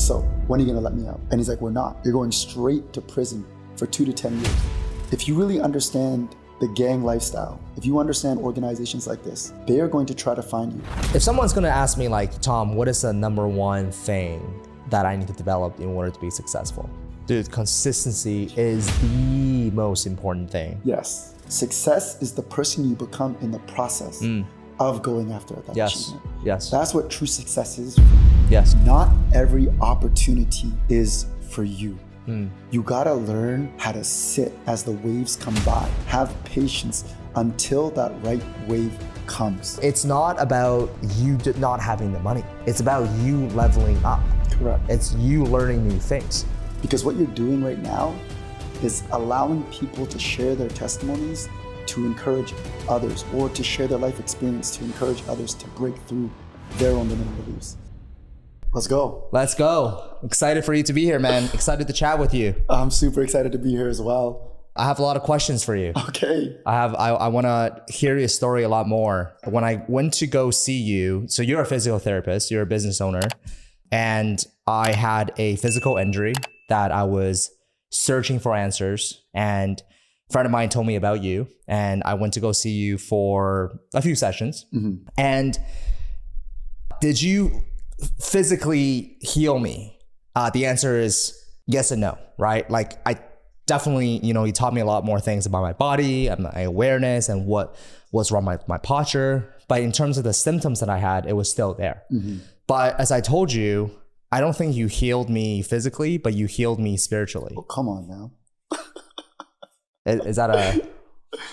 so when are you gonna let me out? And he's like, we're not. You're going straight to prison for 2 to 10 years. If you really understand the gang lifestyle, if you understand organizations like this, they are going to try to find you. If someone's gonna ask me like, Tom, what is the number one thing that I need to develop in order to be successful? Dude, consistency is the most important thing. Yes. Success is the person you become in the process of going after that achievement. Yes. That's what true success is. Yes. Not every opportunity is for you. You gotta learn how to sit as the waves come by. Have patience until that right wave comes. It's not about you not having the money. It's about you leveling up. Correct. It's you learning new things. Because what you're doing right now is allowing people to share their testimonies to encourage others, or to share their life experience to encourage others to break through their own limiting beliefs. Let's go. Let's go. Excited for you to be here, man. Excited to chat with you. I'm super excited to be here as well. I have a lot of questions for you. Okay. I want to hear your story a lot more. When I went to go see you, so you're a physical therapist, you're a business owner, and I had a physical injury that I was searching for answers, and a friend of mine told me about you, and I went to go see you for a few sessions. And did you physically heal me? The answer is yes and no, right? Like I definitely, you taught me a lot more things about my body and my awareness and what's wrong with my posture. But in terms of the symptoms that I had, it was still there. But as I told you, I don't think you healed me physically, but you healed me spiritually. Oh, come on now. Is that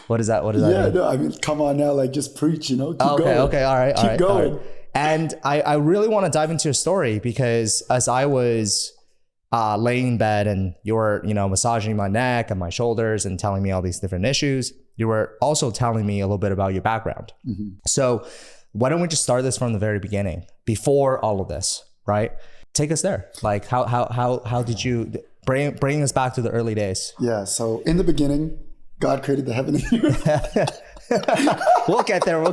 what is that? What is that? Yeah, no, I mean, come on now, like just preach, keep going. Okay, all right. Keep going. All right. And I really want to dive into your story, because as I was laying in bed and you were, massaging my neck and my shoulders and telling me all these different issues, you were also telling me a little bit about your background. So why don't we just start this from the very beginning, before all of this, right? Take us there. Like how did you bring us back to the early days? Yeah. So in the beginning, God created the heaven and the earth. We'll get there.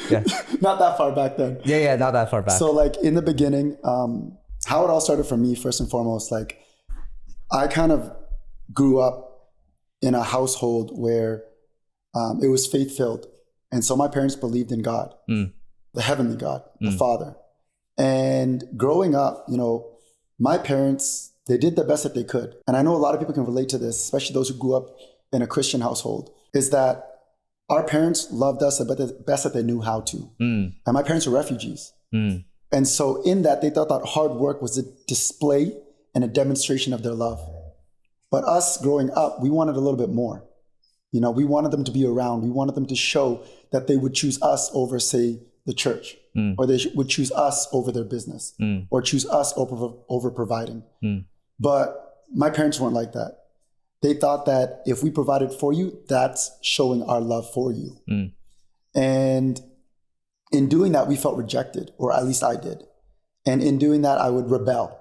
Yeah. Not that far back then. Yeah, not that far back. So like in the beginning, how it all started for me, first and foremost, like I kind of grew up in a household where it was faith-filled. And so my parents believed in God, the heavenly God, the Father. And growing up, my parents, they did the best that they could. And I know a lot of people can relate to this, especially those who grew up in a Christian household, is that our parents loved us the best that they knew how to. And my parents were refugees. And so in that, they thought that hard work was a display and a demonstration of their love. But us growing up, we wanted a little bit more. We wanted them to be around. We wanted them to show that they would choose us over, say, the church, or they would choose us over their business, or choose us over providing. But my parents weren't like that. They thought that if we provided for you, that's showing our love for you. And in doing that, we felt rejected, or at least I did. And in doing that, I would rebel.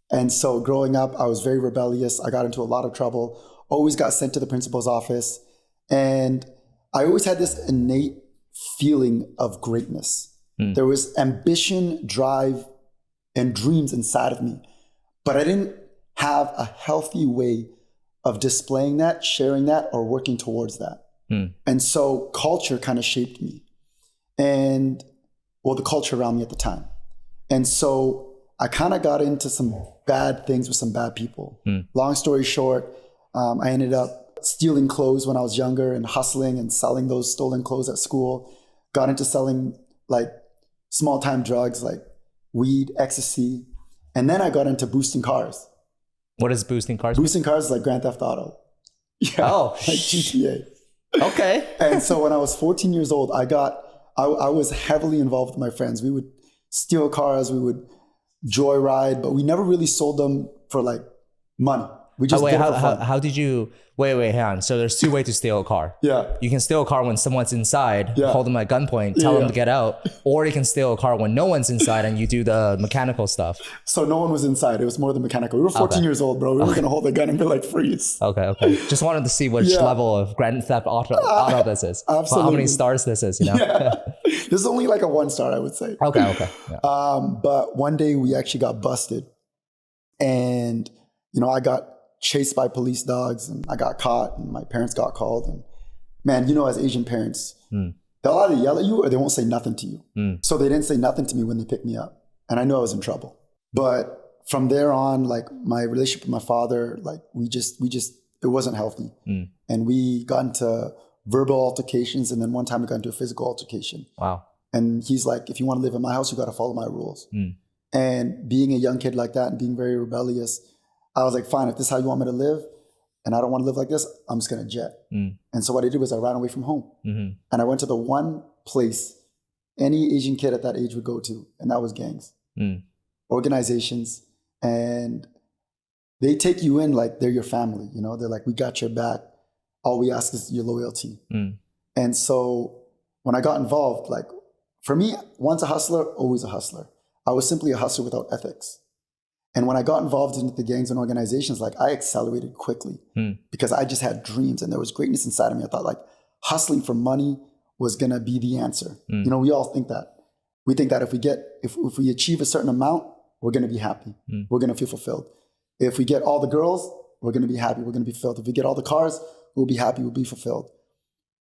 And so growing up, I was very rebellious. I got into a lot of trouble, always got sent to the principal's office. And I always had this innate feeling of greatness. There was ambition, drive, and dreams inside of me. But I didn't have a healthy way of displaying that, sharing that, or working towards that. And so culture kind of shaped me, and the culture around me at the time. And so I kind of got into some bad things with some bad people. Long story short, I ended up stealing clothes when I was younger and hustling and selling those stolen clothes at school. Got into selling like small time drugs like weed, ecstasy. And then I got into boosting cars. What is boosting cars? Boosting cars is like Grand Theft Auto. Yeah, like GTA. Okay. And so when I was 14 years old, I was heavily involved with my friends. We would steal cars, we would joyride, but we never really sold them for like money. We just did it for fun. How did you, wait, hang on. So there's two ways to steal a car. Yeah. You can steal a car when someone's inside, hold them at gunpoint, tell them to get out. Or you can steal a car when no one's inside and you do the mechanical stuff. So no one was inside. It was more the mechanical. We were 14 years old, bro. We were going to hold a gun and be like, freeze. Okay. Just wanted to see which level of Grand Theft Auto this is. Absolutely. How many stars this is, Yeah. This is only like a 1 star, I would say. Okay. Yeah. But one day we actually got busted And, I got chased by police dogs and I got caught and my parents got called. And man, as Asian parents, they'll either yell at you or they won't say nothing to you. So they didn't say nothing to me when they picked me up. And I knew I was in trouble. But from there on, like my relationship with my father, like we just, it wasn't healthy. And we got into verbal altercations. And then one time we got into a physical altercation. Wow. And he's like, if you want to live in my house, you got to follow my rules. And being a young kid like that and being very rebellious, I was like, fine, if this is how you want me to live and I don't want to live like this, I'm just going to jet. And so what I did was I ran away from home. And I went to the one place any Asian kid at that age would go to, and that was gangs, organizations. And they take you in like they're your family. They're like, we got your back. All we ask is your loyalty. And so when I got involved, like for me, once a hustler, always a hustler. I was simply a hustler without ethics. And when I got involved into the gangs and organizations, like I accelerated quickly because I just had dreams and there was greatness inside of me. I thought like hustling for money was gonna be the answer. We all think that. We think that if we achieve a certain amount, we're gonna be happy. We're gonna feel fulfilled. If we get all the girls, we're gonna be happy. We're gonna be fulfilled. If we get all the cars, we'll be happy. We'll be fulfilled.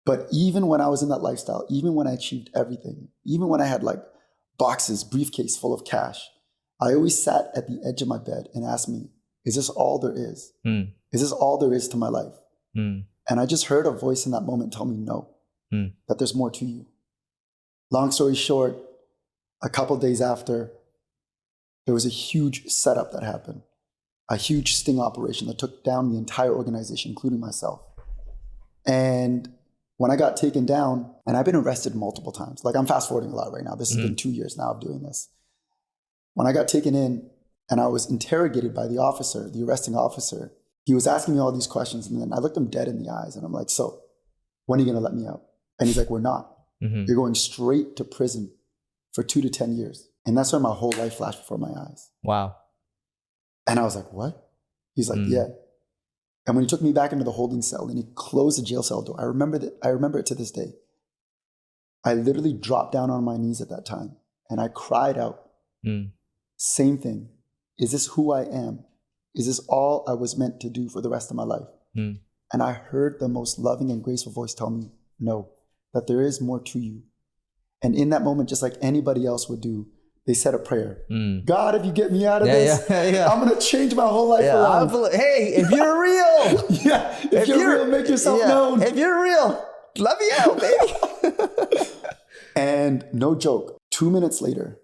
But even when I was in that lifestyle, even when I achieved everything, even when I had like boxes, briefcase full of cash, I always sat at the edge of my bed and asked me, is this all there is? Is this all there is to my life? And I just heard a voice in that moment tell me no, that there's more to you. Long story short, a couple days after, there was a huge setup that happened, a huge sting operation that took down the entire organization, including myself. And when I got taken down, and I've been arrested multiple times, like I'm fast forwarding a lot right now. This has been 2 years now of doing this. When I got taken in and I was interrogated by the officer, the arresting officer, he was asking me all these questions. And then I looked him dead in the eyes and I'm like, so when are you going to let me out? And he's like, we're not. You're going straight to prison for 2 to 10 years. And that's when my whole life flashed before my eyes. Wow. And I was like, what? He's like, yeah. And when he took me back into the holding cell and he closed the jail cell door, I remember it to this day. I literally dropped down on my knees at that time and I cried out, same thing. Is this who I am? Is this all I was meant to do for the rest of my life? And I heard the most loving and graceful voice tell me, no, that there is more to you. And in that moment, just like anybody else would do, they said a prayer. God, if you get me out of this, I'm going to change my whole life around. Hey, if you're real. If you're real, make yourself known. If you're real, let me out, baby. And no joke, 2 minutes later,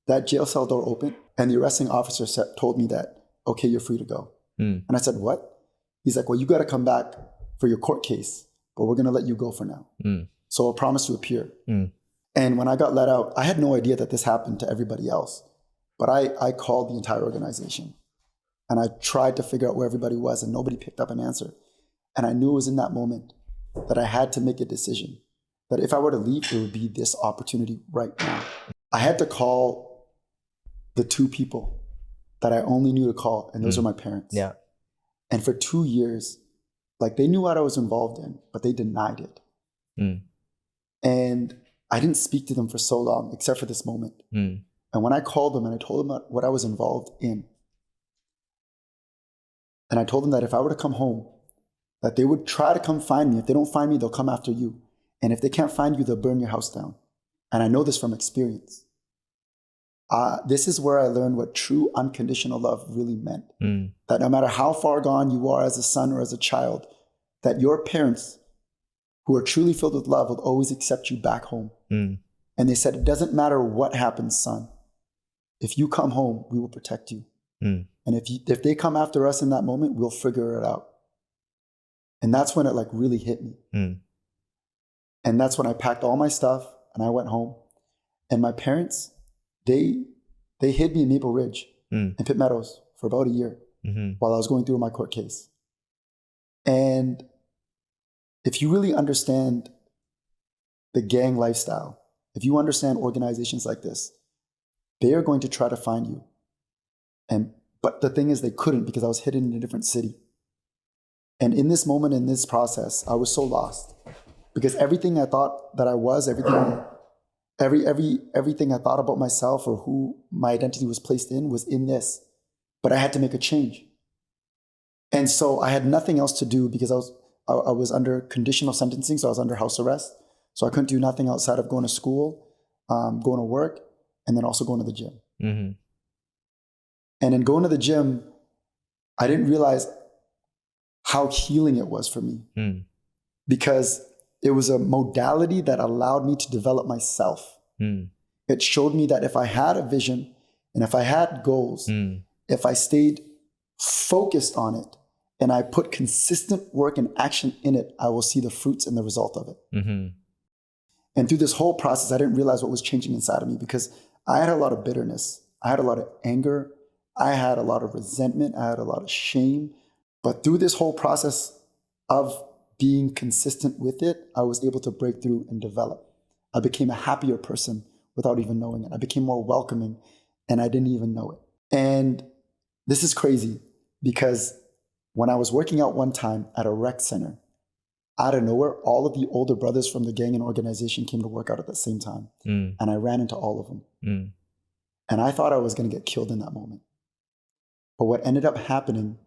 that jail cell door opened and the arresting officer told me that, okay, you're free to go. And I said, what? He's like, well, you got to come back for your court case, but we're going to let you go for now. So I'll promise to appear. And when I got let out, I had no idea that this happened to everybody else. But I called the entire organization and I tried to figure out where everybody was and nobody picked up an answer. And I knew it was in that moment that I had to make a decision, that if I were to leave, it would be this opportunity right now. I had to call the 2 people that I only knew to call, and those are my parents. Yeah. And for 2 years, like they knew what I was involved in, but they denied it. And I didn't speak to them for so long, except for this moment. And when I called them and I told them what I was involved in, and I told them that if I were to come home, that they would try to come find me. If they don't find me, they'll come after you. And if they can't find you, they'll burn your house down. And I know this from experience. This is where I learned what true unconditional love really meant. That no matter how far gone you are as a son or as a child, that your parents who are truly filled with love will always accept you back home. And they said, it doesn't matter what happens, son. If you come home, we will protect you. And if they come after us in that moment, we'll figure it out. And that's when it like really hit me. And that's when I packed all my stuff and I went home. And my parents, they hid me in Maple Ridge and Pitt Meadows for about a year while I was going through my court case. And if you really understand the gang lifestyle, if you understand organizations like this, they are going to try to find you. But the thing is, they couldn't because I was hidden in a different city. And in this moment, in this process, I was so lost because everything I thought that I was, everything I thought about myself or who my identity was placed in was in this. but I had to make a change. And so I had nothing else to do because I was under conditional sentencing, so I was under house arrest. So I couldn't do nothing outside of going to school, going to work, and then also going to the gym. Mm-hmm. And in going to the gym, I didn't realize how healing it was for me because it was a modality that allowed me to develop myself. It showed me that if I had a vision and if I had goals, if I stayed focused on it and I put consistent work and action in it, I will see the fruits and the result of it. And through this whole process, I didn't realize what was changing inside of me because I had a lot of bitterness. I had a lot of anger. I had a lot of resentment. I had a lot of shame. But through this whole process of being consistent with it, I was able to break through and develop. I became a happier person without even knowing it. I became more welcoming and I didn't even know it. And this is crazy because when I was working out one time at a rec center, out of nowhere, all of the older brothers from the gang and organization came to work out at the same time. And I ran into all of them. And I thought I was going to get killed in that moment. But what ended up happening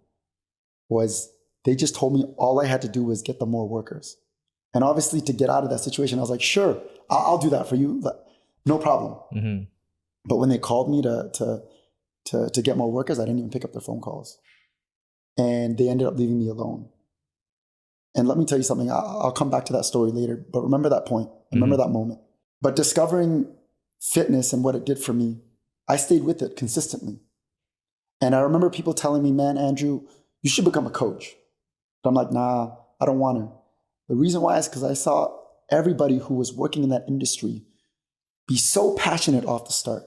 was they just told me all I had to do was get them more workers. And obviously to get out of that situation, I was like, sure, I'll do that for you. No problem. But when they called me to get more workers, I didn't even pick up their phone calls. And they ended up leaving me alone. And let me tell you something, I'll come back to that story later, but remember that point, remember that moment. But discovering fitness and what it did for me, I stayed with it consistently. And I remember people telling me, man, Andrew, you should become a coach. But I'm like, nah, I don't want to. The reason why is because I saw everybody who was working in that industry be so passionate off the start.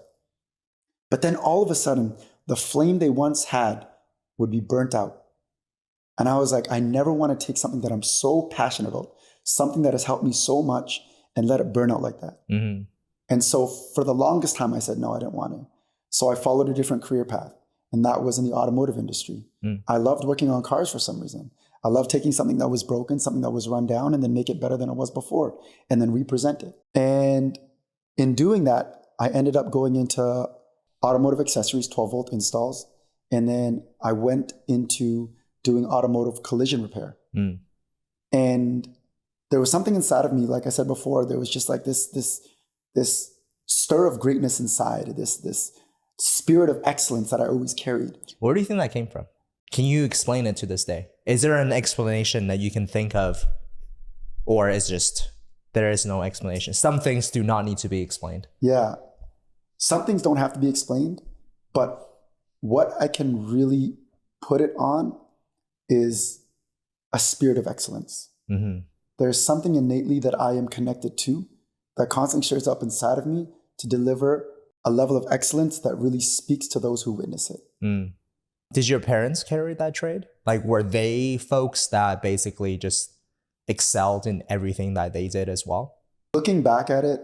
But then all of a sudden, the flame they once had would be burnt out. And I was like, I never want to take something that I'm so passionate about, something that has helped me so much, and let it burn out like that. And so for the longest time, I said, no, I didn't want to. So I followed a different career path. And that was in the automotive industry. I loved working on cars for some reason. I loved taking something that was broken, something that was run down, and then make it better than it was before, and then represent it. And in doing that, I ended up going into automotive accessories, 12-volt installs. And then I went into doing automotive collision repair. And there was something inside of me, like I said before, there was just like this stir of greatness inside, this spirit of excellence that I always carried. Where do you think that came from? Can you explain it to this day? Is there an explanation that you can think of? Or is just, there is no explanation? Some things do not need to be explained. Yeah. Some things don't have to be explained, but what I can really put it on is a spirit of excellence. There's something innately that I am connected to that constantly shows up inside of me to deliver a level of excellence that really speaks to those who witness it. Did your parents carry that trade? Like, were they folks that basically just excelled in everything that they did as well? Looking back at it,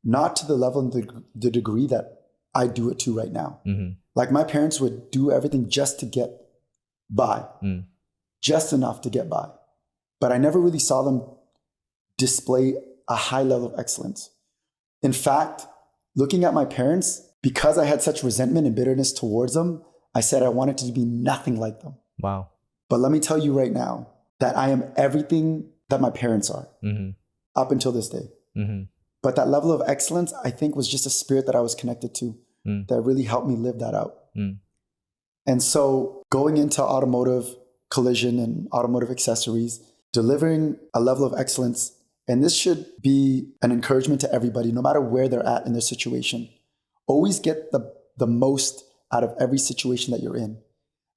not to the level and the degree that I do it to right now. Like my parents would do everything just to get by, just enough to get by. But I never really saw them display a high level of excellence. In fact, looking at my parents, because I had such resentment and bitterness towards them, I said I wanted to be nothing like them. Wow. But let me tell you right now that I am everything that my parents are up until this day. But that level of excellence, I think, was just a spirit that I was connected to that really helped me live that out. And so going into automotive collision and automotive accessories, delivering a level of excellence, and this should be an encouragement to everybody, no matter where they're at in their situation. Always get the most out of every situation that you're in.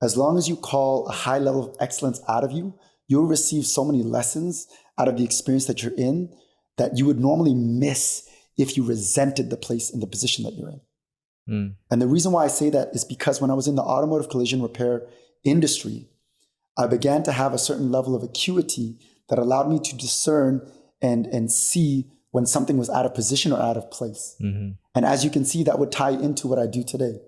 As long as you call a high level of excellence out of you, you'll receive so many lessons out of the experience that you're in that you would normally miss if you resented the place and the position that you're in. And the reason why I say that is because when I was in the automotive collision repair industry, I began to have a certain level of acuity that allowed me to discern and see when something was out of position or out of place. And as you can see, that would tie into what I do today.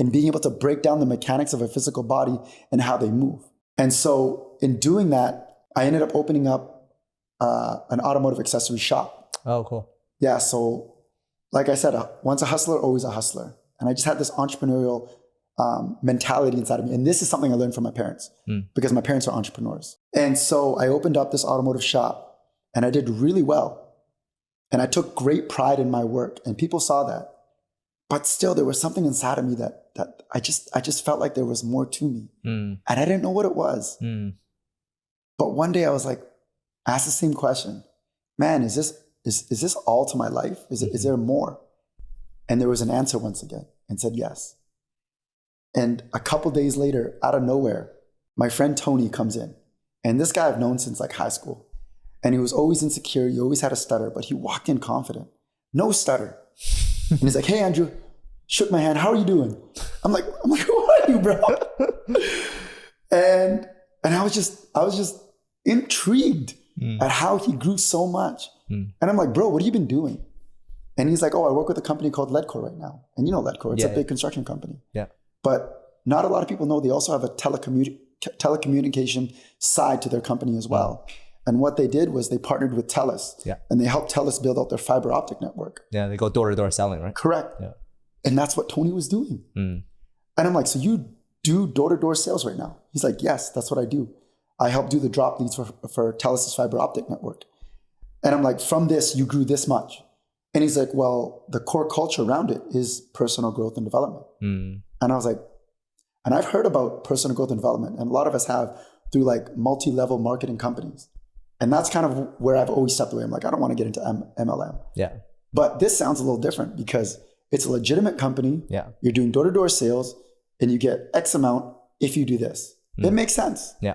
And being able to break down the mechanics of a physical body and how they move. And so in doing that, I ended up opening up an automotive accessory shop. Oh, cool. Yeah, so like I said, once a hustler, always a hustler. And I just had this entrepreneurial mentality inside of me. And this is something I learned from my parents because my parents are entrepreneurs. And so I opened up this automotive shop and I did really well. And I took great pride in my work and people saw that. But still, there was something inside of me that I just felt like there was more to me. And I didn't know what it was. But one day I was like, asked the same question. Man, is this all to my life? Is there more? And there was an answer once again and said yes. And a couple days later, out of nowhere, my friend Tony comes in. And this guy I've known since like high school. And he was always insecure. He always had a stutter, but he walked in confident. No stutter. And he's like, hey, Andrew, shook my hand. How are you doing? I'm like, who are you, bro? And I was just intrigued at how he grew so much. And I'm like, bro, what have you been doing? And he's like, oh, I work with a company called Ledcor right now. And you know Ledcor, it's a big construction company. Yeah. But not a lot of people know they also have a telecommunication side to their company as well. And what they did was they partnered with TELUS and they helped TELUS build out their fiber optic network. Yeah, they go door to door selling, right? Correct. Yeah. And that's what Tony was doing. And I'm like, so you do door to door sales right now? He's like, yes, that's what I do. I help do the drop leads for TELUS's fiber optic network. And I'm like, from this, you grew this much. And he's like, well, the core culture around it is personal growth and development. And I was like, and I've heard about personal growth and development, and a lot of us have through like multi-level marketing companies. And that's kind of where I've always stepped away. I'm like, I don't want to get into MLM. Yeah. But this sounds a little different because it's a legitimate company. Yeah. You're doing door-to-door sales and you get X amount if you do this. It makes sense. Yeah.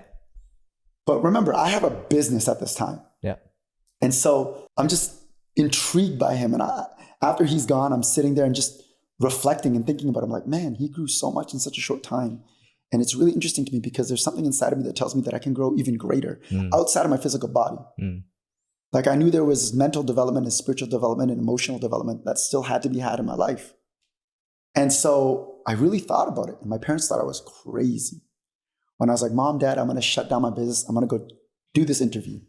But remember, I have a business at this time. Yeah. And so I'm just intrigued by him. And after he's gone, I'm sitting there and just reflecting and thinking about him. Like, man, he grew so much in such a short time. And it's really interesting to me because there's something inside of me that tells me that I can grow even greater outside of my physical body. Like I knew there was mental development and spiritual development and emotional development that still had to be had in my life. And so I really thought about it. And my parents thought I was crazy. When I was like, Mom, Dad, I'm going to shut down my business. I'm going to go do this interview.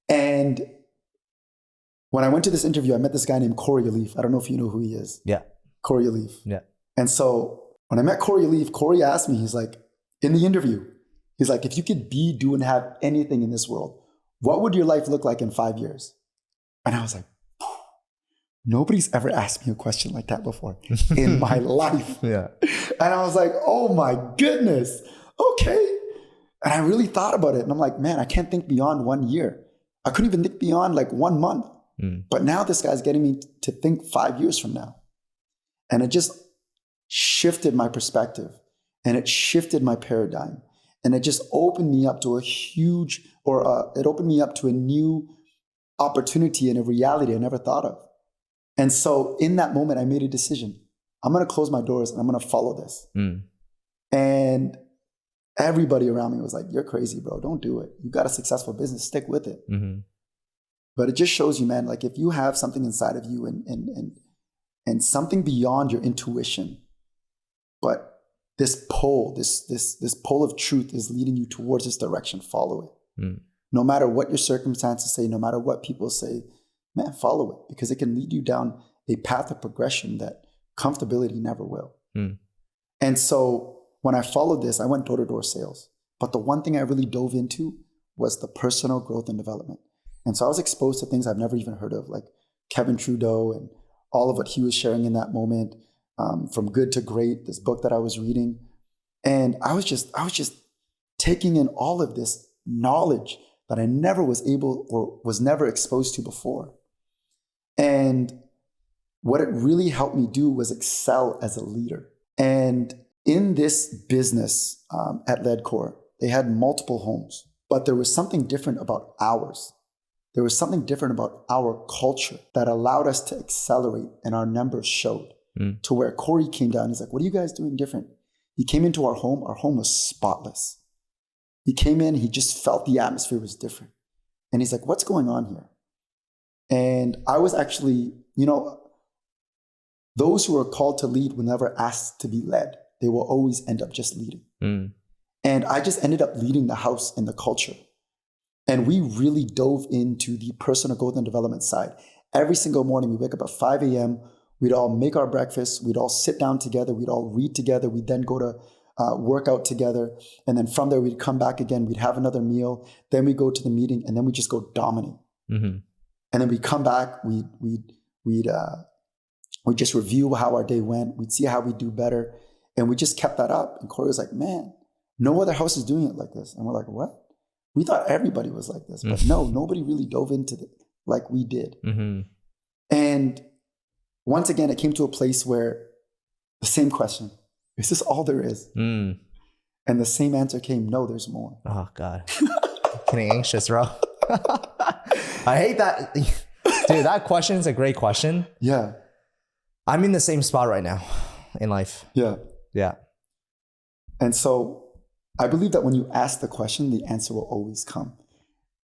And when I went to this interview, I met this guy named Corey Alif. I don't know if you know who he is. Yeah. Corey Alif. Yeah. And so when I met Corey Alif, Corey asked me, he's like, in the interview, he's like, if you could be, do, and have anything in this world, what would your life look like in 5 years? And I was like, nobody's ever asked me a question like that before in my life. Yeah. And I was like, oh my goodness. Okay. And I really thought about it. And I'm like, man, I can't think beyond 1 year. I couldn't even think beyond like 1 month. But now this guy's getting me to think 5 years from now. And it just shifted my perspective and it shifted my paradigm. And it just opened me up to it opened me up to a new opportunity and a reality I never thought of. And so in that moment, I made a decision. I'm going to close my doors and I'm going to follow this. And everybody around me was like, you're crazy, bro. Don't do it. You got a successful business. Stick with it. But it just shows you, man, like if you have something inside of you and something beyond your intuition, but this pole, this pole of truth is leading you towards this direction, follow it. No matter what your circumstances say, no matter what people say, man, follow it because it can lead you down a path of progression that comfortability never will. And so when I followed this, I went door-to-door sales. But the one thing I really dove into was the personal growth and development. And so I was exposed to things I've never even heard of, like Kevin Trudeau and all of what he was sharing in that moment, From Good to Great, this book that I was reading. And I was just taking in all of this knowledge that I never was able or was never exposed to before. And what it really helped me do was excel as a leader. And in this business at Ledcor, they had multiple homes, but there was something different about ours. There was something different about our culture that allowed us to accelerate, and our numbers showed to where Corey came down. He's like, what are you guys doing different? He came into our home. Our home was spotless. He came in, he just felt the atmosphere was different. And he's like, what's going on here? And I was actually, those who are called to lead will never ask to be led. They will always end up just leading. And I just ended up leading the house and the culture. And we really dove into the personal growth and development side. Every single morning, we wake up at 5 a.m., We'd all make our breakfast. We'd all sit down together. We'd all read together. We'd then go to work out together. And then from there, we'd come back again. We'd have another meal. Then we go to the meeting, and then we just go dominate. Mm-hmm. And then we come back. We'd just review how our day went. We'd see how we do better. And we just kept that up. And Corey was like, man, no other house is doing it like this. And we're like, what? We thought everybody was like this. But no, nobody really dove into it like we did. Mm-hmm. And once again, it came to a place where the same question, is this all there is? Mm. And the same answer came, no, there's more. Oh, God. Getting anxious, bro. I hate that. Dude, that question is a great question. Yeah. I'm in the same spot right now in life. Yeah. Yeah. And so I believe that when you ask the question, the answer will always come.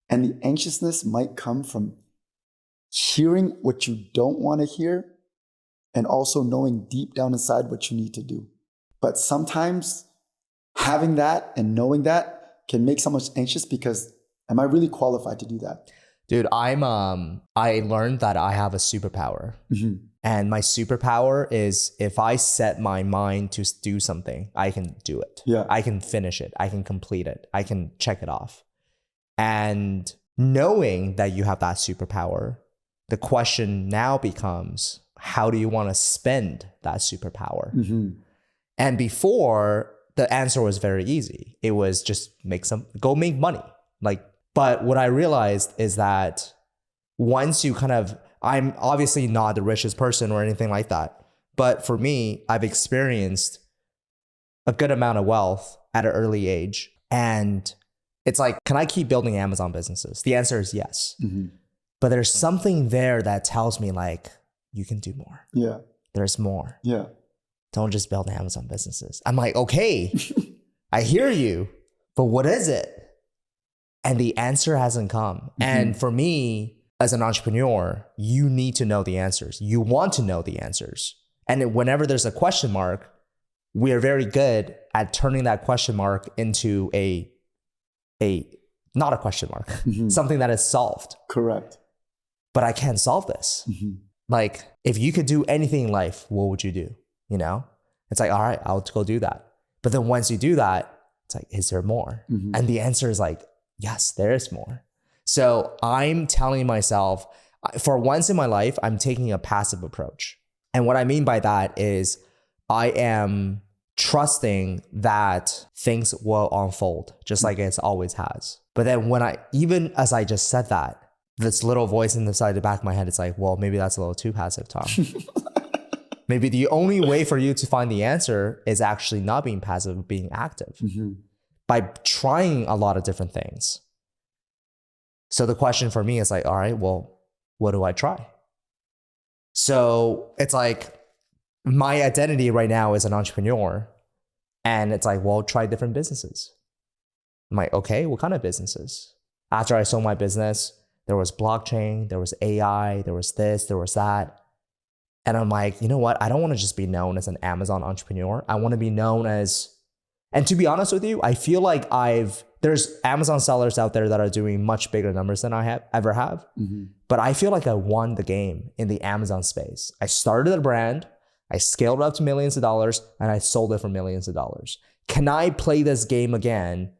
And the anxiousness might come from hearing what you don't want to hear and also knowing deep down inside what you need to do. But sometimes having that and knowing that can make someone anxious because am I really qualified to do that? Dude, I learned that I have a superpower. Mm-hmm. And my superpower is if I set my mind to do something, I can do it. Yeah. I can finish it. I can complete it. I can check it off. And knowing that you have that superpower, the question now becomes, how do you want to spend that superpower? Mm-hmm. And before, the answer was very easy. It was just go make money. But what I realized is that once you I'm obviously not the richest person or anything like that. But for me, I've experienced a good amount of wealth at an early age. And it's like, can I keep building Amazon businesses? The answer is yes. Mm-hmm. But there's something there that tells me like, you can do more. Yeah. There's more. Yeah. Don't just build Amazon businesses. I'm like, okay, I hear you, but what is it? And the answer hasn't come. Mm-hmm. And for me, as an entrepreneur, you need to know the answers. You want to know the answers. And whenever there's a question mark, we are very good at turning that question mark into a not a question mark, mm-hmm. something that is solved. Correct. But I can't solve this. Mm-hmm. Like, if you could do anything in life, what would you do? You know? It's like, all right, I'll go do that. But then once you do that, it's like, is there more? Mm-hmm. And the answer is like, yes, there is more. So I'm telling myself, for once in my life, I'm taking a passive approach. And what I mean by that is I am trusting that things will unfold just like it always has. But then even as I just said that, this little voice in the side of the back of my head, it's like, well, maybe that's a little too passive, Tom. Maybe the only way for you to find the answer is actually not being passive, but being active mm-hmm. by trying a lot of different things. So the question for me is like, all right, well, what do I try? So it's like my identity right now is an entrepreneur. And it's like, well, try different businesses. I'm like, okay, what kind of businesses? After I sold my business, there was blockchain, there was AI, there was this, there was that. And I'm like, you know what? I don't want to just be known as an Amazon entrepreneur. I want to be known as, and to be honest with you, I feel like there's Amazon sellers out there that are doing much bigger numbers than I ever have. Mm-hmm. But I feel like I won the game in the Amazon space. I started a brand, I scaled it up to millions of dollars, and I sold it for millions of dollars. Can I play this game again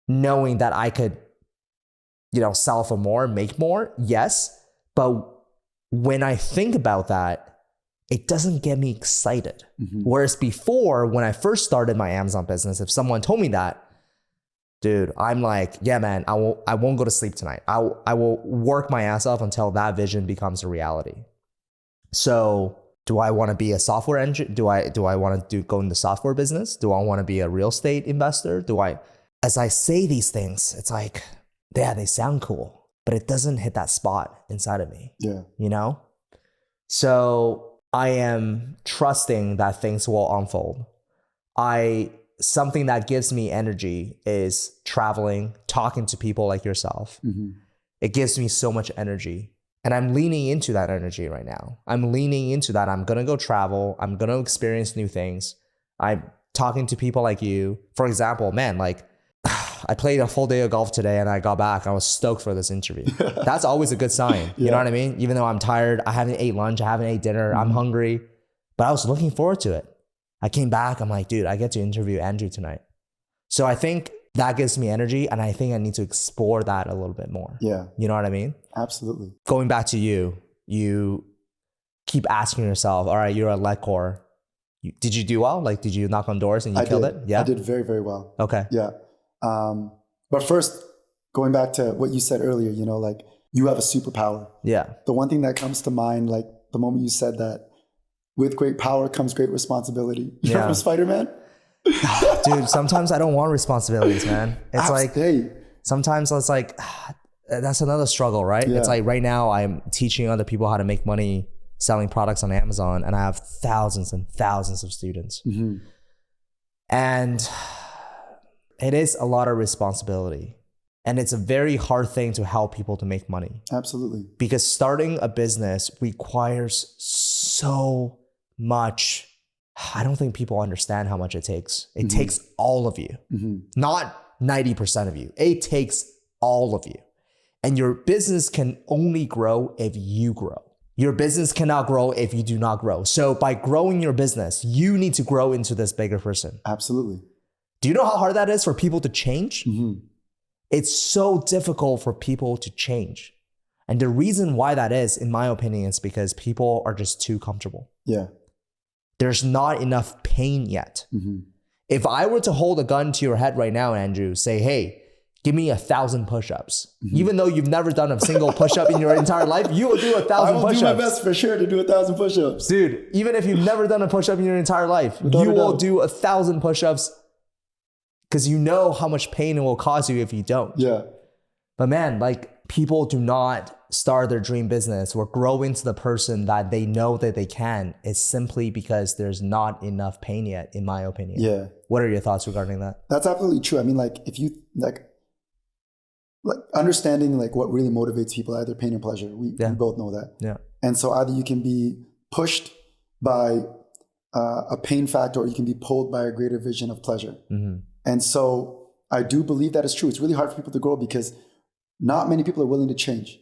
knowing that I could, sell for more, make more? Yes. But when I think about that, it doesn't get me excited. Mm-hmm. Whereas before, when I first started my Amazon business, if someone told me that, dude, I'm like, yeah, man, I won't go to sleep tonight. I will work my ass off until that vision becomes a reality. So do I want to be a software engineer? Do I want to go in the software business? Do I want to be a real estate investor? As I say these things, it's like, yeah, they sound cool, but it doesn't hit that spot inside of me. Yeah. So I am trusting that things will unfold. Something that gives me energy is traveling, talking to people like yourself. Mm-hmm. It gives me so much energy. And I'm leaning into that energy right now. I'm leaning into that. I'm going to go travel. I'm going to experience new things. I'm talking to people like you. For example, man, like I played a full day of golf today and I got back. I was stoked for this interview. That's always a good sign. You know what I mean? Even though I'm tired, I haven't ate lunch, I haven't ate dinner, I'm hungry, but I was looking forward to it. I came back, I'm like, dude, I get to interview Andrew tonight. So I think that gives me energy, and I think I need to explore that a little bit more. Yeah. You know what I mean? Absolutely. Going back to you keep asking yourself, all right, you're a LetCore. Did you do well? Like, did you knock on doors and you killed it? Yeah. I did very, very well. Okay. Yeah. But first, going back to what you said earlier, you know, like you have a superpower. Yeah. The one thing that comes to mind, like the moment you said that, with great power comes great responsibility. You're from Spider-Man? Dude, sometimes I don't want responsibilities, man. It's like, hey. sometimes it's like, that's another struggle, right? Yeah. It's like right now I'm teaching other people how to make money selling products on Amazon, and I have thousands and thousands of students. And it is a lot of responsibility. And it's a very hard thing to help people to make money. Absolutely. Because starting a business requires so much. I don't think people understand how much it takes. It takes all of you, not 90% of you. It takes all of you. And your business can only grow if you grow. Your business cannot grow if you do not grow. So by growing your business, you need to grow into this bigger person. Absolutely. Do you know how hard that is for people to change? It's so difficult for people to change. And the reason why that is, in my opinion, is because people are just too comfortable. Yeah. There's not enough pain yet. If I were to hold a gun to your head right now, Andrew, say, hey, give me 1,000 push-ups. Even though you've never done a single push-up in your entire life, you will do 1,000 push-ups. I will do my best for sure to do 1,000 push-ups. Dude, even if you've never done a push-up in your entire life, you will do 1,000 push-ups because you know how much pain it will cause you if you don't. Yeah. But man, like people do not start their dream business or grow into the person that they know that they can. It's simply because there's not enough pain yet, in my opinion. Yeah. What are your thoughts regarding that? That's absolutely true. I mean, like if you like understanding like what really motivates people, either pain or pleasure, we both know that. Yeah. And so either you can be pushed by a pain factor, or you can be pulled by a greater vision of pleasure. And so I do believe that is true. It's really hard for people to grow because not many people are willing to change.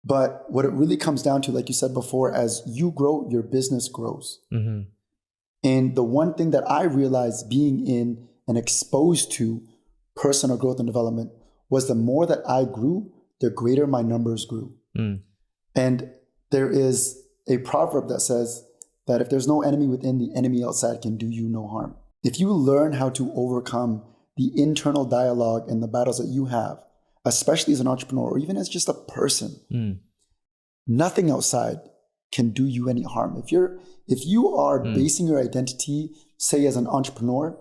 But what it really comes down to, like you said before, as you grow, your business grows. And the one thing that I realized being in and exposed to personal growth and development was the more that I grew, the greater my numbers grew. And there is a proverb that says that if there's no enemy within, the enemy outside can do you no harm. If you learn how to overcome the internal dialogue and the battles that you have, especially as an entrepreneur or even as just a person, nothing outside can do you any harm. If you are basing your identity, say as an entrepreneur,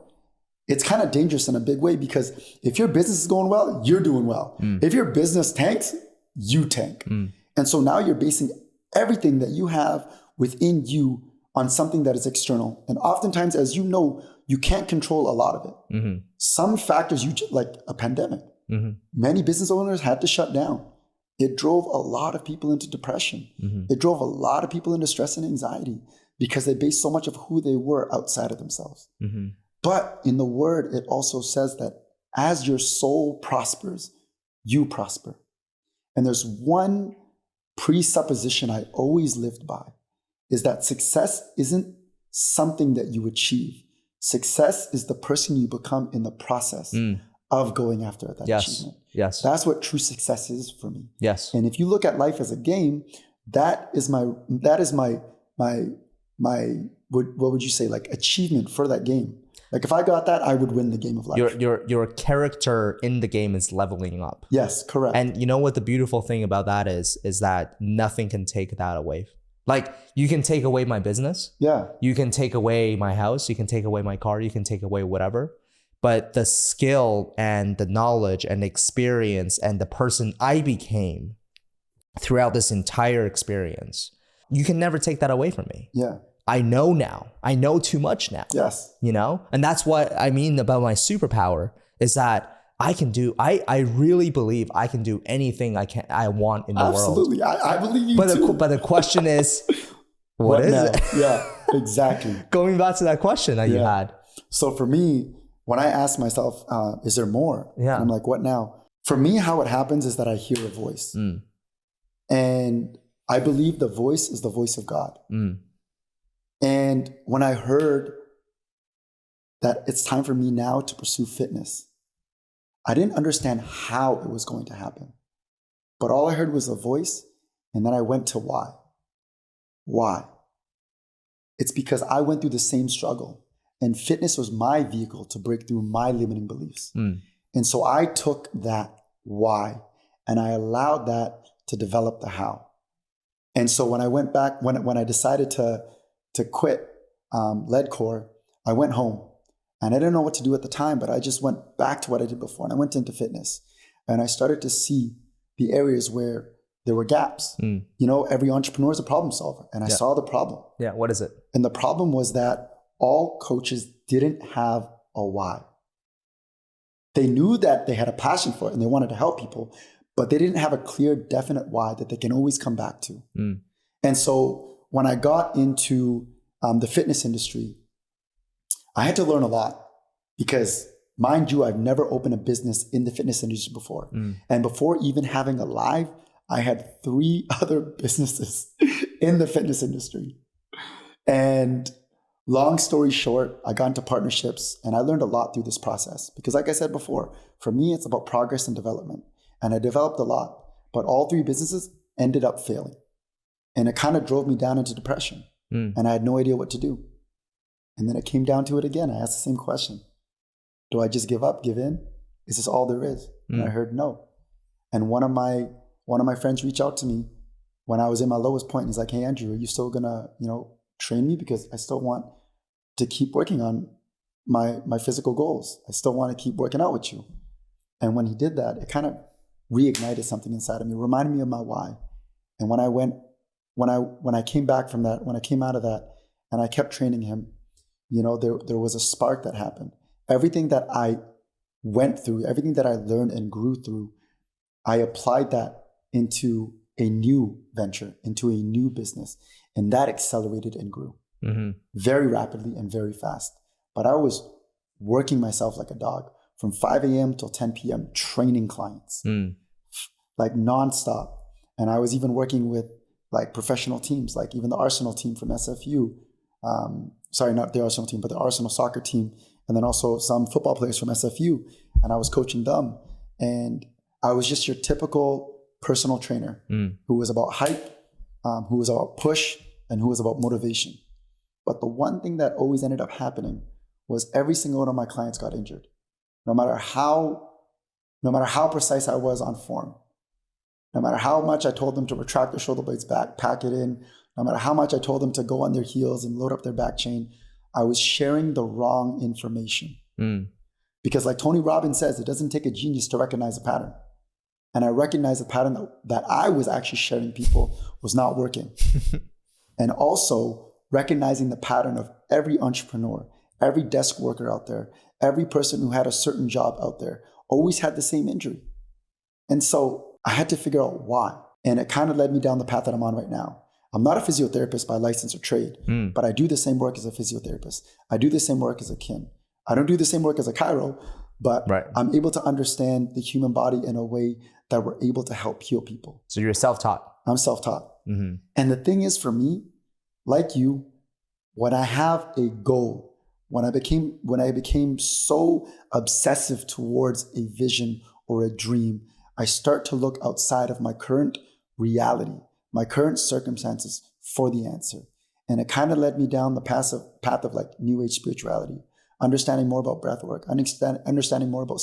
it's kind of dangerous in a big way, because if your business is going well, you're doing well. If your business tanks, you tank. And so now you're basing everything that you have within you on something that is external. And oftentimes, as you know, you can't control a lot of it. Some factors, like a pandemic, many business owners had to shut down. It drove a lot of people into depression. It drove a lot of people into stress and anxiety because they based so much of who they were outside of themselves. But in the word, it also says that as your soul prospers, you prosper. And there's one presupposition I always lived by, is that success isn't something that you achieve. Success is the person you become in the process of going after that achievement. Yes. That's what true success is for me. Yes. And if you look at life as a game, that is my what would you say, like achievement for that game. Like if I got that, I would win the game of life. Your character in the game is leveling up. Yes, correct. And you know what the beautiful thing about that is that nothing can take that away. Like you can take away my business. Yeah. You can take away my house. You can take away my car. You can take away whatever. But the skill and the knowledge and experience and the person I became throughout this entire experience, you can never take that away from me. Yeah. I know now. I know too much now. Yes. You know? And that's what I mean about my superpower, is that I really believe I can do anything I want in the world. Absolutely. I believe you too. But the question is, what is now? it? Yeah, exactly. Going back to that question that you had. So for me, when I ask myself, is there more? Yeah. And I'm like, what now? For me, how it happens is that I hear a voice. And I believe the voice is the voice of God. And when I heard that it's time for me now to pursue fitness, I didn't understand how it was going to happen. But all I heard was a voice, and then I went to why. Why? It's because I went through the same struggle, and fitness was my vehicle to break through my limiting beliefs. And so I took that why, and I allowed that to develop the how. And so when I went back, when I decided to quit Leadcore, I went home. And I didn't know what to do at the time, but I just went back to what I did before. And I went into fitness. And I started to see the areas where there were gaps. You know, every entrepreneur is a problem solver. And I saw the problem. Yeah, what is it? And the problem was that all coaches didn't have a why. They knew that they had a passion for it and they wanted to help people, but they didn't have a clear, definite why that they can always come back to. And so when I got into the fitness industry, I had to learn a lot because, mind you, I've never opened a business in the fitness industry before. And before even having a live, I had 3 other businesses in the fitness industry. And long story short, I got into partnerships and I learned a lot through this process because, like I said before, for me, it's about progress and development. And I developed a lot, but all 3 businesses ended up failing. And it kind of drove me down into depression. And I had no idea what to do. And then it came down to it again. I asked the same question. Do I just give up, give in? Is this all there is? And I heard no. And one of my friends reached out to me when I was in my lowest point. He's like, hey, Andrew, are you still gonna, train me? Because I still want to keep working on my physical goals. I still want to keep working out with you. And when he did that, it kind of reignited something inside of me, reminded me of my why. And when I came back from that, when I came out of that and I kept training him, there was a spark that happened. Everything that I went through, everything that I learned and grew through, I applied that into a new venture, into a new business. And that accelerated and grew very rapidly and very fast. But I was working myself like a dog from 5 a.m. till 10 p.m. training clients, like nonstop. And I was even working with like professional teams, like even the Arsenal team from SFU. Sorry, not the Arsenal team, but the Arsenal soccer team. And then also some football players from SFU. And I was coaching them. And I was just your typical personal trainer who was about hype, who was about push, and who was about motivation. But the one thing that always ended up happening was every single one of my clients got injured. No matter how precise I was on form, no matter how much I told them to retract their shoulder blades back, pack it in, no matter how much I told them to go on their heels and load up their back chain, I was sharing the wrong information. Because like Tony Robbins says, it doesn't take a genius to recognize a pattern. And I recognized the pattern that I was actually sharing people was not working. And also recognizing the pattern of every entrepreneur, every desk worker out there, every person who had a certain job out there always had the same injury. And so I had to figure out why. And it kind of led me down the path that I'm on right now. I'm not a physiotherapist by license or trade, but I do the same work as a physiotherapist. I do the same work as a kin. I don't do the same work as a chiro, but I'm able to understand the human body in a way that we're able to help heal people. So you're self-taught. I'm self-taught. And the thing is for me, like you, when I have a goal, when I became so obsessive towards a vision or a dream, I start to look outside of my current reality, my current circumstances for the answer. And it kind of led me down the path of like new age spirituality, understanding more about breath work, understanding more about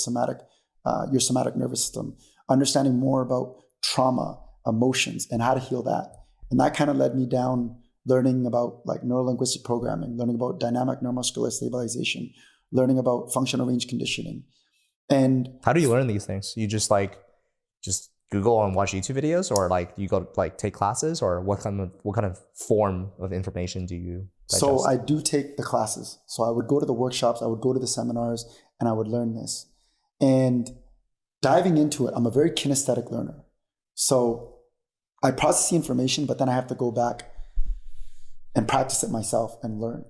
your somatic nervous system, understanding more about trauma, emotions, and how to heal that. And that kind of led me down learning about like neurolinguistic programming, learning about dynamic neuromuscular stabilization, learning about functional range conditioning. And how do you learn these things? You just Google and watch YouTube videos, or like you go like take classes, or what kind of form of information do you digest? So I do take the classes. So I would go to the workshops, I would go to the seminars, and I would learn this. And diving into it, I'm a very kinesthetic learner. So I process the information, but then I have to go back and practice it myself and learn.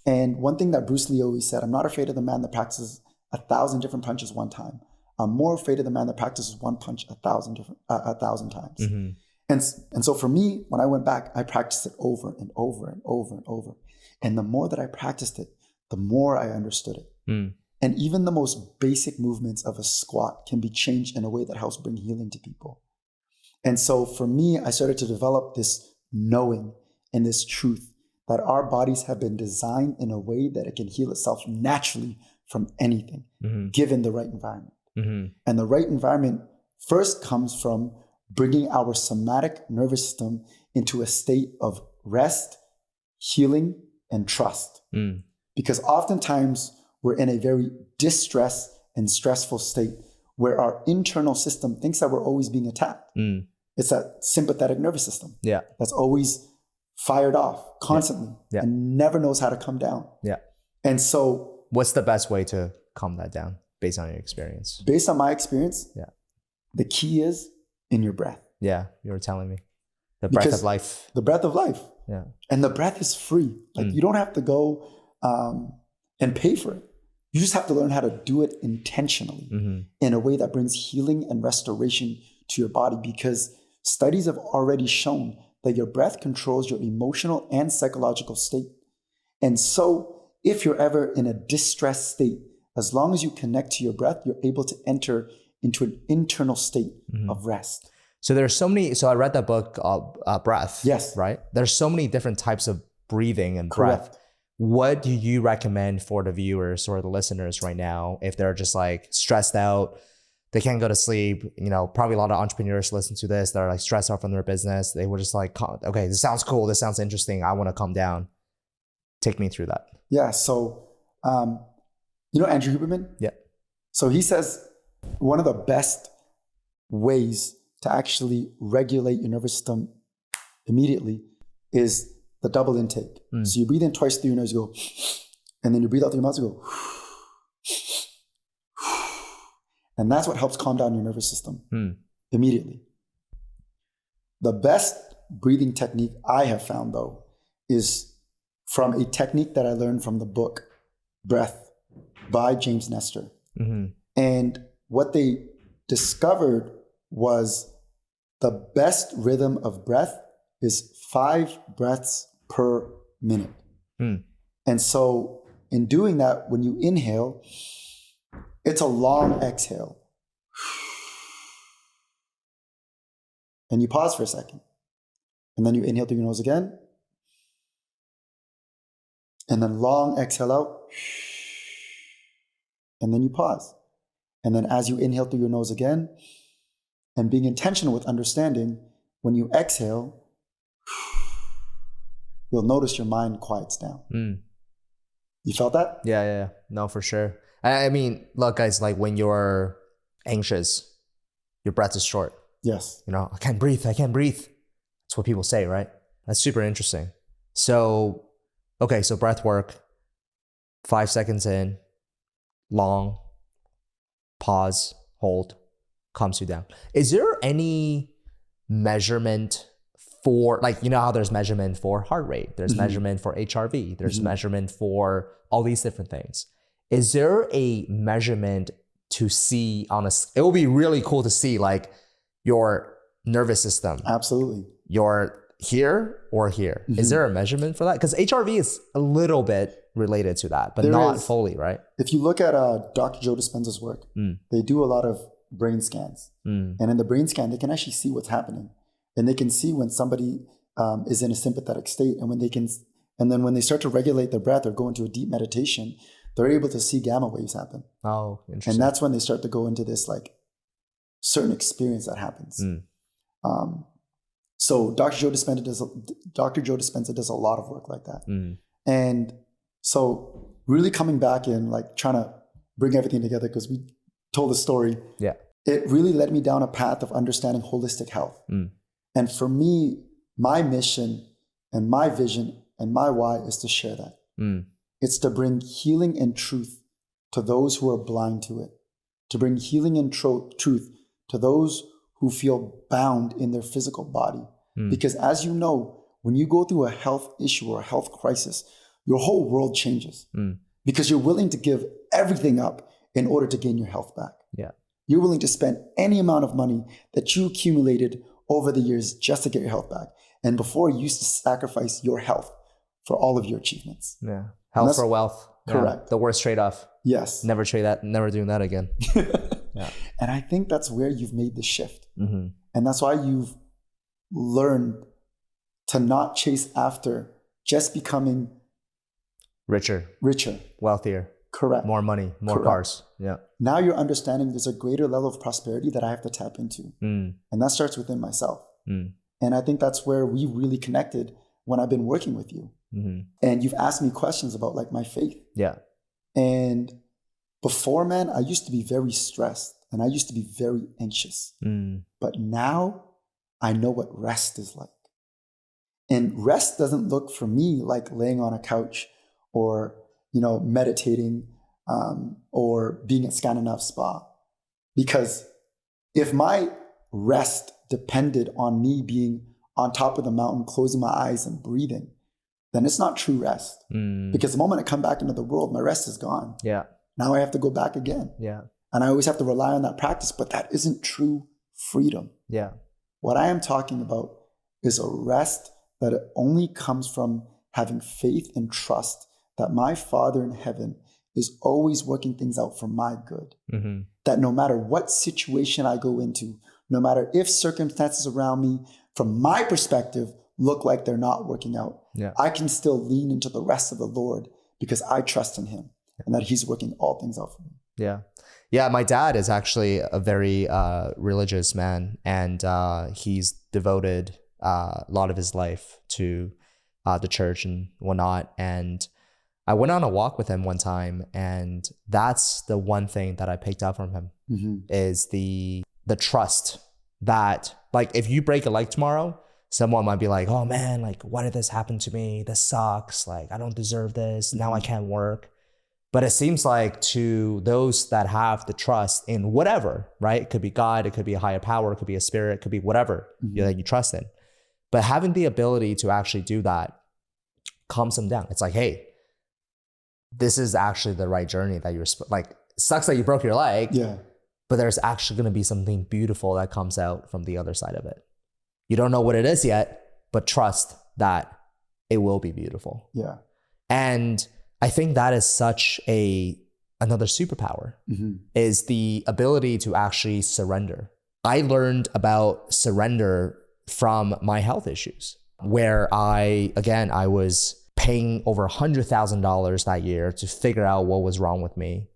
And one thing that Bruce Lee always said, I'm not afraid of the man that practices 1,000 different punches one time. I'm more afraid of the man that practices one punch 1,000 times. Mm-hmm. And so for me, when I went back, I practiced it over and over and over and over. And the more that I practiced it, the more I understood it. Mm. And even the most basic movements of a squat can be changed in a way that helps bring healing to people. And so for me, I started to develop this knowing and this truth that our bodies have been designed in a way that it can heal itself naturally from anything, given the right environment. And the right environment first comes from bringing our somatic nervous system into a state of rest, healing, and trust. Because oftentimes we're in a very distressed and stressful state where our internal system thinks that we're always being attacked. It's that sympathetic nervous system that's always fired off constantly and never knows how to come down. And so what's the best way to calm that down based on your experience? Based on my experience, the key is in your breath. Yeah, you were telling me. The breath of life. The breath of life. Yeah. And the breath is free. Like you don't have to go and pay for it. You just have to learn how to do it intentionally in a way that brings healing and restoration to your body, because studies have already shown that your breath controls your emotional and psychological state. And so if you're ever in a distressed state, as long as you connect to your breath, you're able to enter into an internal state of rest. So there's so many, so I read that book, Breath. Yes. Right? There's so many different types of breathing and breath. Correct. What do you recommend for the viewers or the listeners right now if they're just like stressed out, they can't go to sleep? You know, probably a lot of entrepreneurs listen to this. They're like stressed out from their business. They were just like, okay, this sounds cool. This sounds interesting. I want to calm down. Take me through that. Yeah. So, you know Andrew Huberman? Yeah. So he says one of the best ways to actually regulate your nervous system immediately is the double intake. So you breathe in twice through your nose, you go, and then you breathe out through your mouth, you go. And that's what helps calm down your nervous system immediately. The best breathing technique I have found, though, is from a technique that I learned from the book Breath by James Nestor. And what they discovered was the best rhythm of breath is 5 breaths per minute. And so in doing that, when you inhale, it's a long exhale. And you pause for a second. And then you inhale through your nose again. And then long exhale out. And then you pause. And then as you inhale through your nose again, and being intentional with understanding, when you exhale, you'll notice your mind quiets down. You felt that? Yeah. No, for sure. I mean, look, guys, like when you're anxious, your breath is short. Yes. You know, I can't breathe. That's what people say, right? That's super interesting. So, okay, so breath work, 5 seconds in, long, pause, hold, calms you down. Is there any measurement for, like, you know how there's measurement for heart rate, there's measurement for HRV, there's measurement for all these different things. Is there a measurement to see on a, it will be really cool to see like your nervous system. Absolutely. You're here or here. Is there a measurement for that? Because HRV is a little bit related to that, but not fully, right? If you look at Dr. Joe Dispenza's work, they do a lot of brain scans. And in the brain scan, they can actually see what's happening. And they can see when somebody is in a sympathetic state, and then when they start to regulate their breath or go into a deep meditation, they're able to see gamma waves happen. Oh, interesting. And that's when they start to go into this like certain experience that happens. So Dr. Joe Dispenza does a lot of work like that. And so really coming back and like trying to bring everything together, because we told the story. Yeah. It really led me down a path of understanding holistic health. And for me, my mission and my vision and my why is to share that. It's to bring healing and truth to those who are blind to it, to bring healing and truth to those who feel bound in their physical body. Because as you know, when you go through a health issue or a health crisis, your whole world changes because you're willing to give everything up in order to gain your health back. Yeah. You're willing to spend any amount of money that you accumulated over the years just to get your health back. And before, you used to sacrifice your health for all of your achievements. Yeah. Health for wealth. Correct. Yeah. The worst trade-off. Yes. Never trade that. Never doing that again. Yeah. And I think that's where you've made the shift. Mm-hmm. And that's why you've learned to not chase after just becoming richer, wealthier, correct, more money, more correct. Cars. Yeah. Now you're understanding there's a greater level of prosperity that I have to tap into. And that starts within myself. And I think that's where we really connected when I've been working with you. And you've asked me questions about like my faith. Yeah. And before, man, I used to be very stressed and I used to be very anxious. But now I know what rest is like. And rest doesn't look for me like laying on a couch or, meditating or being at Scandinav Spa. Because if my rest depended on me being on top of the mountain, closing my eyes and breathing, then it's not true rest. Because the moment I come back into the world, my rest is gone. Yeah. Now I have to go back again. Yeah. And I always have to rely on that practice, but that isn't true freedom. Yeah. What I am talking about is a rest that only comes from having faith and trust that my Father in heaven is always working things out for my good. That no matter what situation I go into, no matter if circumstances around me, from my perspective, look like they're not working out, I can still lean into the rest of the Lord because I trust in him and that he's working all things out for me. Yeah. Yeah. My dad is actually a very religious man, and he's devoted a lot of his life to the church and whatnot. And I went on a walk with him one time, and that's the one thing that I picked up from him is the trust that, like, if you break a leg tomorrow, someone might be like, oh man, like, why did this happen to me? This sucks. Like, I don't deserve this. Now I can't work. But it seems like to those that have the trust in whatever, right? It could be God, it could be a higher power, it could be a spirit, it could be whatever that you trust in. But having the ability to actually do that calms them down. It's like, hey, this is actually the right journey that you're like, sucks that you broke your leg, but there's actually going to be something beautiful that comes out from the other side of it. You don't know what it is yet, but trust that it will be beautiful. Yeah. And I think that is such another superpower is the ability to actually surrender. I learned about surrender from my health issues, where I was paying over $100,000 that year to figure out what was wrong with me.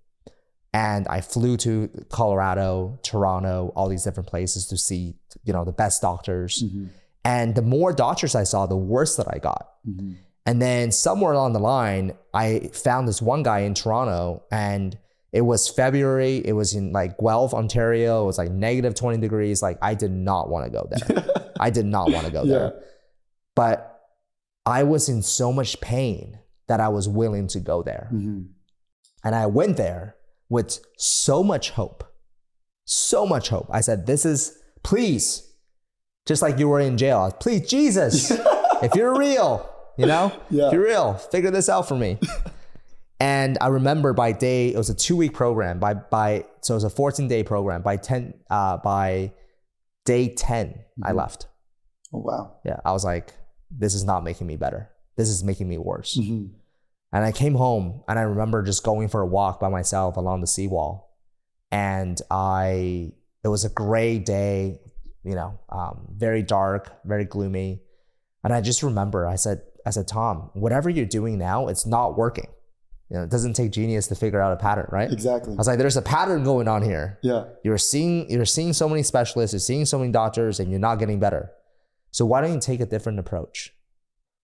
And I flew to Colorado, Toronto, all these different places to see, the best doctors. And the more doctors I saw, the worse that I got. And then somewhere along the line, I found this one guy in Toronto, and it was February. It was in like Guelph, Ontario. It was like negative 20 degrees. Like, I did not want to go there. I did not want to go there. But I was in so much pain that I was willing to go there. And I went there with so much hope. I said, please, just like you were in jail, please, Jesus, if you're real, if you're real, figure this out for me. And I remember it was a 2-week program. So it was a 14-day program. By day 10, I left. Oh, wow. Yeah. I was like, this is not making me better. This is making me worse. And I came home, and I remember just going for a walk by myself along the seawall. And it was a gray day, very dark, very gloomy. And I just remember, I said, Tom, whatever you're doing now, it's not working. It doesn't take genius to figure out a pattern, right? Exactly. I was like, there's a pattern going on here. Yeah. You're seeing so many specialists, you're seeing so many doctors, and you're not getting better. So why don't you take a different approach?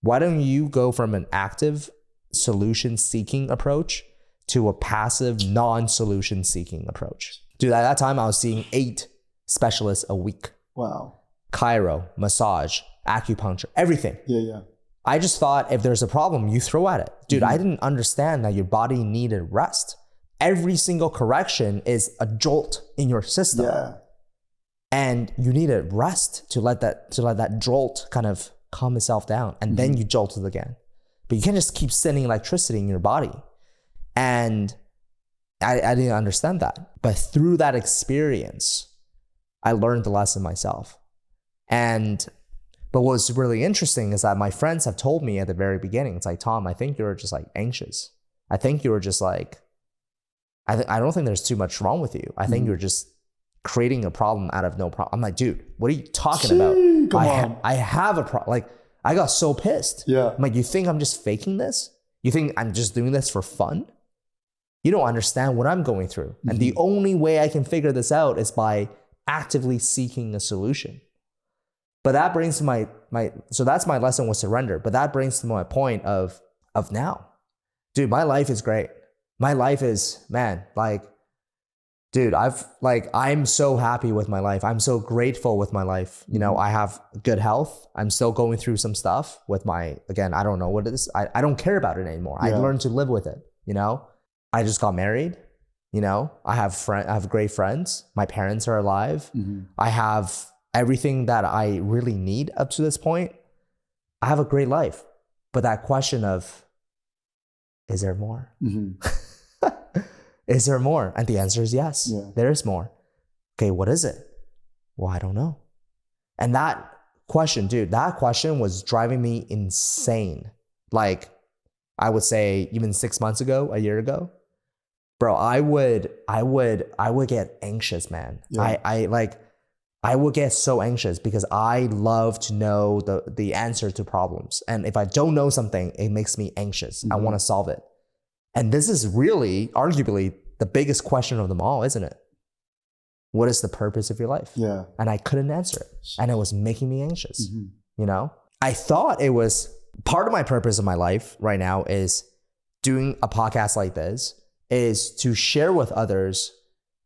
Why don't you go from an active solution seeking approach to a passive non-solution seeking approach? Dude, at that time I was seeing 8 specialists a week. Wow. Chiro, massage, acupuncture, everything. Yeah. I just thought if there's a problem, you throw at it. Dude, I didn't understand that your body needed rest. Every single correction is a jolt in your system. Yeah. And you needed rest to let that jolt kind of calm itself down. And then you jolt it again. But you can't just keep sending electricity in your body. And I didn't understand that. But through that experience, I learned the lesson myself. But what's really interesting is that my friends have told me at the very beginning, it's like, Tom, I think you're just like anxious. I think you're just like, I don't think there's too much wrong with you. I think you're just creating a problem out of no problem. I'm like, dude, what are you talking about? I have a problem. Like, I got so pissed. Yeah. I'm like, you think I'm just faking this? You think I'm just doing this for fun? You don't understand what I'm going through. And the only way I can figure this out is by actively seeking a solution. But that brings to so that's my lesson with surrender. But that brings to my point of now. Dude, my life is great. My life is, man, like, dude, I'm so happy with my life. I'm so grateful with my life. You know, I have good health. I'm still going through some stuff with again, I don't know what it is. I don't care about it anymore. I learned to live with it, you know? I just got married, you know? I have great friends. My parents are alive. I have everything that I really need up to this point. I have a great life. But that question of, is there more? Is there more? And the answer is yes, there is more. Okay, what is it? Well, I don't know. And that question, dude, that question was driving me insane. Like, I would say even 6 months ago, a year ago, bro, I would get anxious, man. Yeah. I would get so anxious because I love to know the answer to problems. And if I don't know something, it makes me anxious. I want to solve it. And this is really, arguably, the biggest question of them all, isn't it? What is the purpose of your life? Yeah. And I couldn't answer it. And it was making me anxious, you know? I thought it was part of my purpose of my life right now is doing a podcast like this is to share with others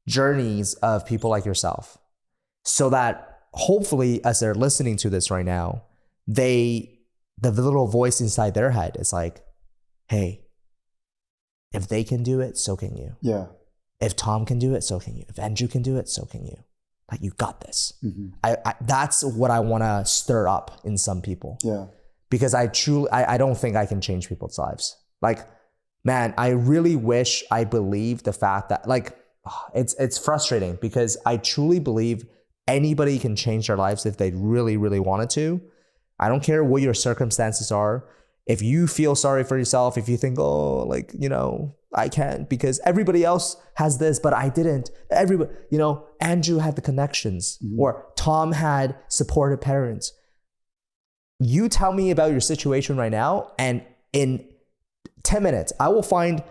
journeys of people like yourself so that hopefully as they're listening to this right now, the little voice inside their head is like, hey, if they can do it, so can you. Yeah. If Tom can do it, so can you. If Andrew can do it, so can you. Like, you got this. That's what I want to stir up in some people. Yeah. Because I don't think I can change people's lives. Like, man, I really wish I believed the fact that, like, it's frustrating because I truly believe anybody can change their lives if they really, really wanted to. I don't care what your circumstances are. If you feel sorry for yourself, if you think, oh, like, you know, I can't because everybody else has this, but I didn't. Everybody, you know, Andrew had the connections or Tom had supportive parents. You tell me about your situation right now, and in 10 minutes, I will find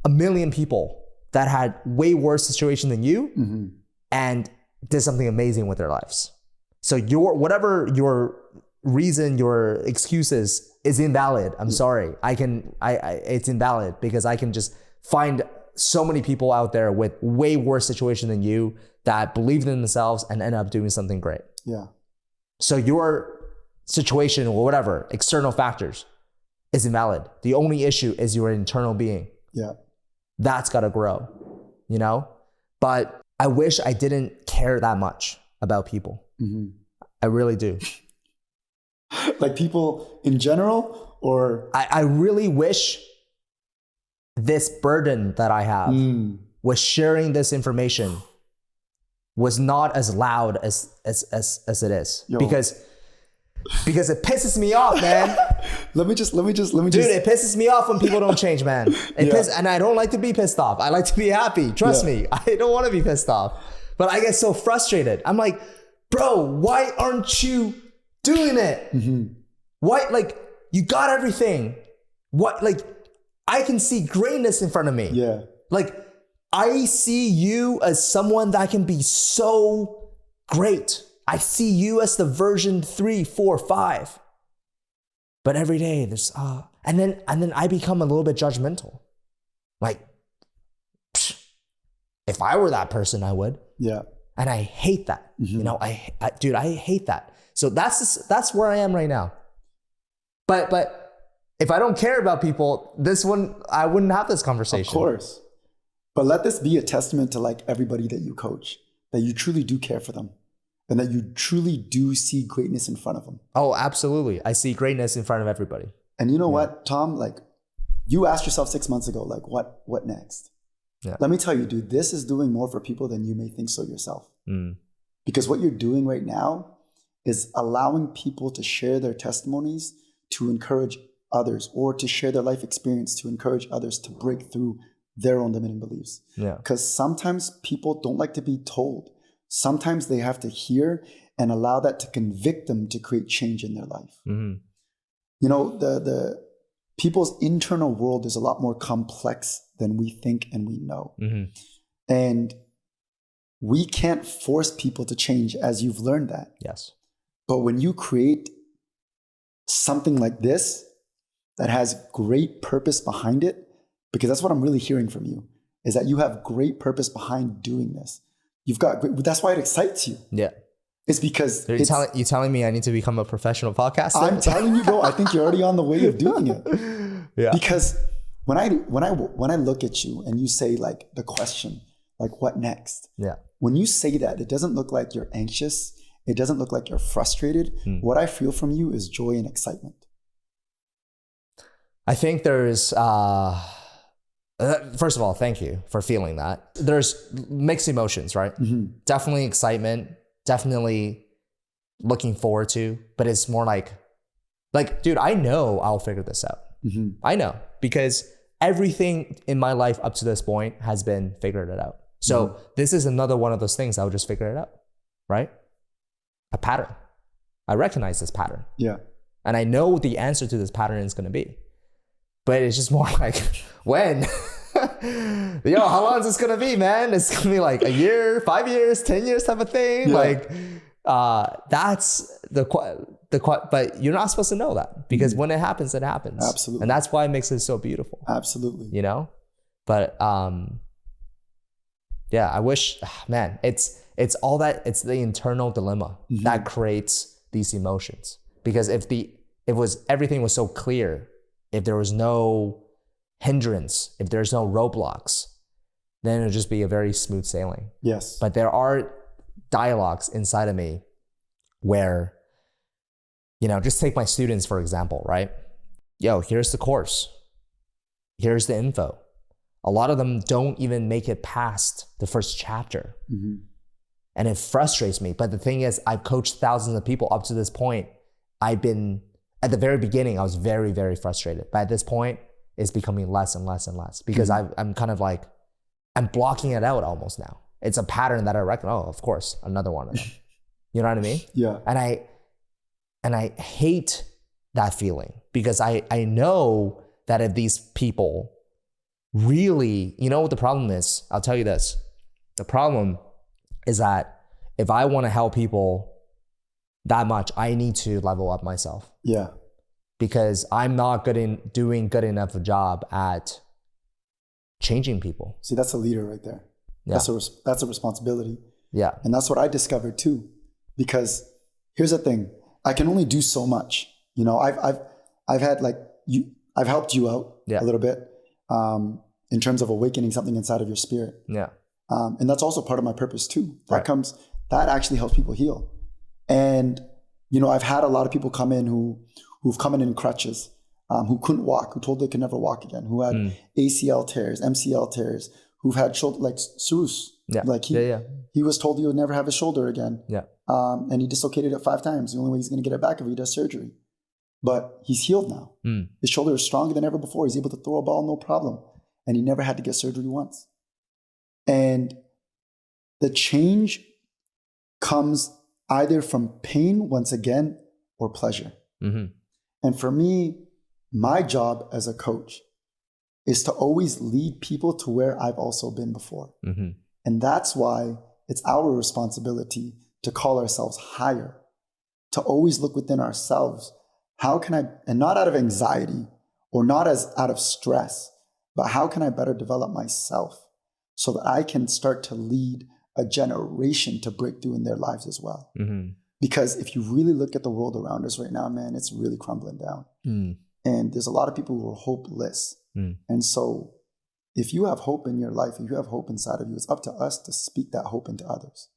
1 million people that had way worse situation than you and did something amazing with their lives. So whatever your reason, your excuses is invalid. I'm sorry. It's invalid because I can just find so many people out there with way worse situation than you that believe in themselves and end up doing something great. Yeah. So your situation or whatever, external factors is invalid. The only issue is your internal being. Yeah. That's got to grow, you know? But I wish I didn't care that much about people. I really do. Like people in general, or? I really wish this burden that I have with sharing this information was not as loud as it is. Yo. Because it pisses me off, man. Let me just. Dude, it pisses me off when people don't change, man. And I don't like to be pissed off. I like to be happy. Trust me. I don't want to be pissed off. But I get so frustrated. I'm like, bro, why aren't you doing it? Why, like, you got everything. What, like, I can see greatness in front of me. Yeah. Like, I see you as someone that can be so great. I see you as the version 3, 4, 5. But every day there's, and then I become a little bit judgmental. Like, if I were that person, I would. Yeah. And I hate that. You know, dude, I hate that. So that's where I am right now. But if I don't care about people, I wouldn't have this conversation. Of course. But let this be a testament to like everybody that you coach, that you truly do care for them and that you truly do see greatness in front of them. Oh, absolutely. I see greatness in front of everybody. And you know what, Tom, like you asked yourself 6 months ago, like what next? Yeah. Let me tell you, dude, this is doing more for people than you may think so yourself. Because what you're doing right now is allowing people to share their testimonies to encourage others, or to share their life experience to encourage others to break through their own limiting beliefs. Yeah. Because sometimes people don't like to be told. Sometimes they have to hear and allow that to convict them to create change in their life. You know, the people's internal world is a lot more complex than we think and we know. And we can't force people to change, as you've learned that. Yes. But when you create something like this that has great purpose behind it, because that's what I'm really hearing from you, is that you have great purpose behind doing this. You've got great, that's why it excites you. Yeah. It's because you telling me I need to become a professional podcaster? I'm telling you, bro, I think you're already on the way of doing it. Yeah. Because when I look at you and you say like the question, like what next? Yeah. When you say that, it doesn't look like you're anxious. It doesn't look like you're frustrated. What I feel from you is joy and excitement. I think there's, first of all, thank you for feeling that. There's mixed emotions, right? Definitely excitement, definitely looking forward to, but it's more like, dude, I know I'll figure this out. I know, because everything in my life up to this point has been figured it out. So this is another one of those things I'll just figure it out, right? A pattern. I recognize this pattern. Yeah. And I know what the answer to this pattern is going to be. But it's just more like, when? Yo, how long is this going to be, man? It's going to be like a year, 5 years, 10 years type of thing. Yeah. That's but you're not supposed to know that, because when it happens, it happens. Absolutely. And that's why it makes it so beautiful. Absolutely. You know? But yeah, I wish, man, it's all that, it's the internal dilemma that creates these emotions. Because if everything was so clear, if there was no hindrance, if there's no roadblocks, then it would just be a very smooth sailing. Yes. But there are dialogues inside of me where, you know, just take my students, for example, right? Yo, here's the course. Here's the info. A lot of them don't even make it past the first chapter. And it frustrates me. But the thing is, I've coached thousands of people up to this point. At the very beginning, I was very, very frustrated. But at this point, it's becoming less and less and less, because I'm kind of like, I'm blocking it out almost now. It's a pattern that I reckon, oh, of course, another one of them. You know what I mean? Yeah. And I hate that feeling, because I know that if these people really, you know what the problem is? I'll tell you this. The problem is that if I want to help people that much, I need to level up myself. Yeah. Because I'm not doing good enough a job at changing people. See, that's a leader right there. Yeah. That's a responsibility. Yeah. And that's what I discovered too. Because here's the thing, I can only do so much. You know, I've had I've helped you out a little bit in terms of awakening something inside of your spirit. Yeah. And that's also part of my purpose too. That actually helps people heal. And, you know, I've had a lot of people come in who've come in crutches, who couldn't walk, who told they could never walk again, who had ACL tears, MCL tears, who've had shoulder, like Surus. Yeah. Like he was told he would never have a shoulder again. Yeah. And he dislocated it 5 times. The only way he's going to get it back if he does surgery. But he's healed now. His shoulder is stronger than ever before. He's able to throw a ball, no problem. And he never had to get surgery once. And the change comes either from pain, once again, or pleasure. And for me, my job as a coach is to always lead people to where I've also been before. And that's why it's our responsibility to call ourselves higher, to always look within ourselves. How can I, and not out of anxiety or not as out of stress, but how can I better develop myself so that I can start to lead a generation to break through in their lives as well? Because if you really look at the world around us right now, man, it's really crumbling down. And there's a lot of people who are hopeless. And so if you have hope in your life, if you have hope inside of you, it's up to us to speak that hope into others.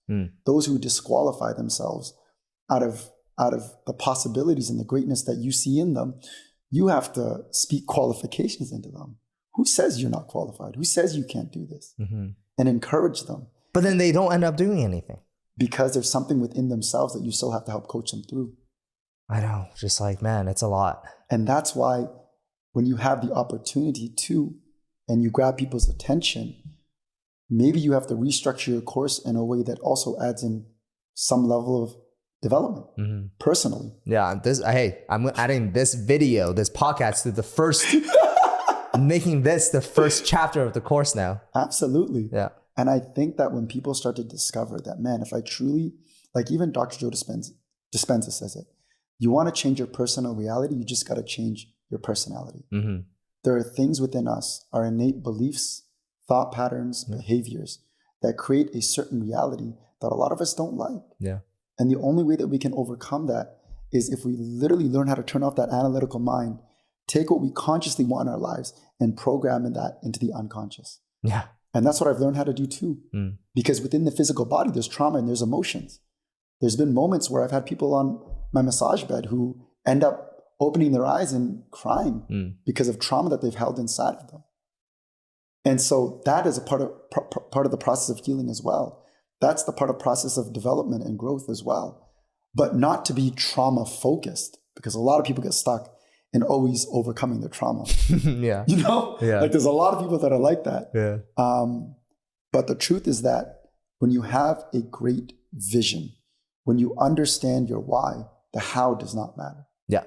Those who disqualify themselves out of the possibilities and the greatness that you see in them, you have to speak qualifications into them. Who says you're not qualified? Who says you can't do this? Mm-hmm. And encourage them. But then they don't end up doing anything. Because there's something within themselves that you still have to help coach them through. I know. Just like, man, it's a lot. And that's why when you have the opportunity to, and you grab people's attention, maybe you have to restructure your course in a way that also adds in some level of development personally. Yeah. I'm adding this video, this podcast to the first, making this the first chapter of the course now. Absolutely. Yeah. And I think that when people start to discover that, man, if I truly, like even Dr. Joe Dispenza says it, you want to change your personal reality, you just got to change your personality. Mm-hmm. There are things within us, our innate beliefs, thought patterns, behaviors that create a certain reality that a lot of us don't like. Yeah. And the only way that we can overcome that is if we literally learn how to turn off that analytical mind, take what we consciously want in our lives and program that into the unconscious. Yeah. And that's what I've learned how to do too. Because within the physical body, there's trauma and there's emotions. There's been moments where I've had people on my massage bed who end up opening their eyes and crying because of trauma that they've held inside of them. And so that is a part of the process of healing as well. That's the part of process of development and growth as well. But not to be trauma focused, because a lot of people get stuck in always overcoming their trauma. Yeah. You know? Yeah. Like there's a lot of people that are like that. Yeah. But the truth is that when you have a great vision, when you understand your why, the how does not matter. Yeah.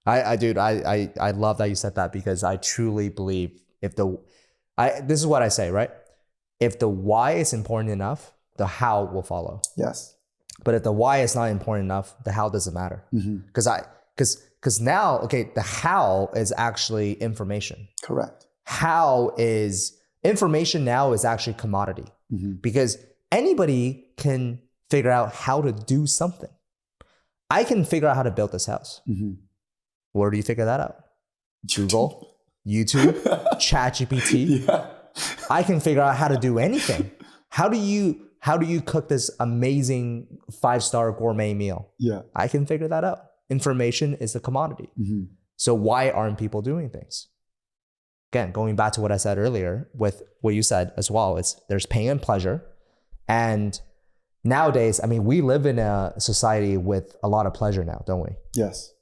I love that you said that, because I truly believe this is what I say, right? If the why is important enough, the how will follow. Yes. But if the why is not important enough, the how doesn't matter. Because now, okay, the how is actually information. Correct. Information now is actually commodity, because anybody can figure out how to do something. I can figure out how to build this house. Where do you figure that out? Google, YouTube, ChatGPT. Yeah. I can figure out how to do anything. How do you cook this amazing 5-star gourmet meal? Yeah. I can figure that out. Information is a commodity. So why aren't people doing things? Again, going back to what I said earlier with what you said as well, there's pain and pleasure. And nowadays, I mean, we live in a society with a lot of pleasure now, don't we? Yes.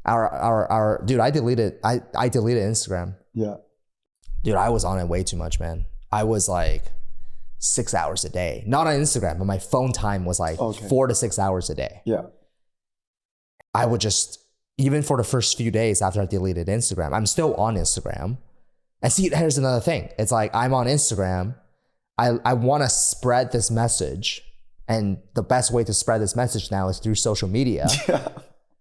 Our dude, I deleted Instagram. Yeah. Dude, I was on it way too much, man. I was like 6 hours a day. Not on Instagram, but my phone time was like 4 to 6 hours a day. Yeah. I would just, even for the first few days after I deleted Instagram, I'm still on Instagram. And see, here's another thing. It's like, I'm on Instagram. I want to spread this message. And the best way to spread this message now is through social media. Yeah.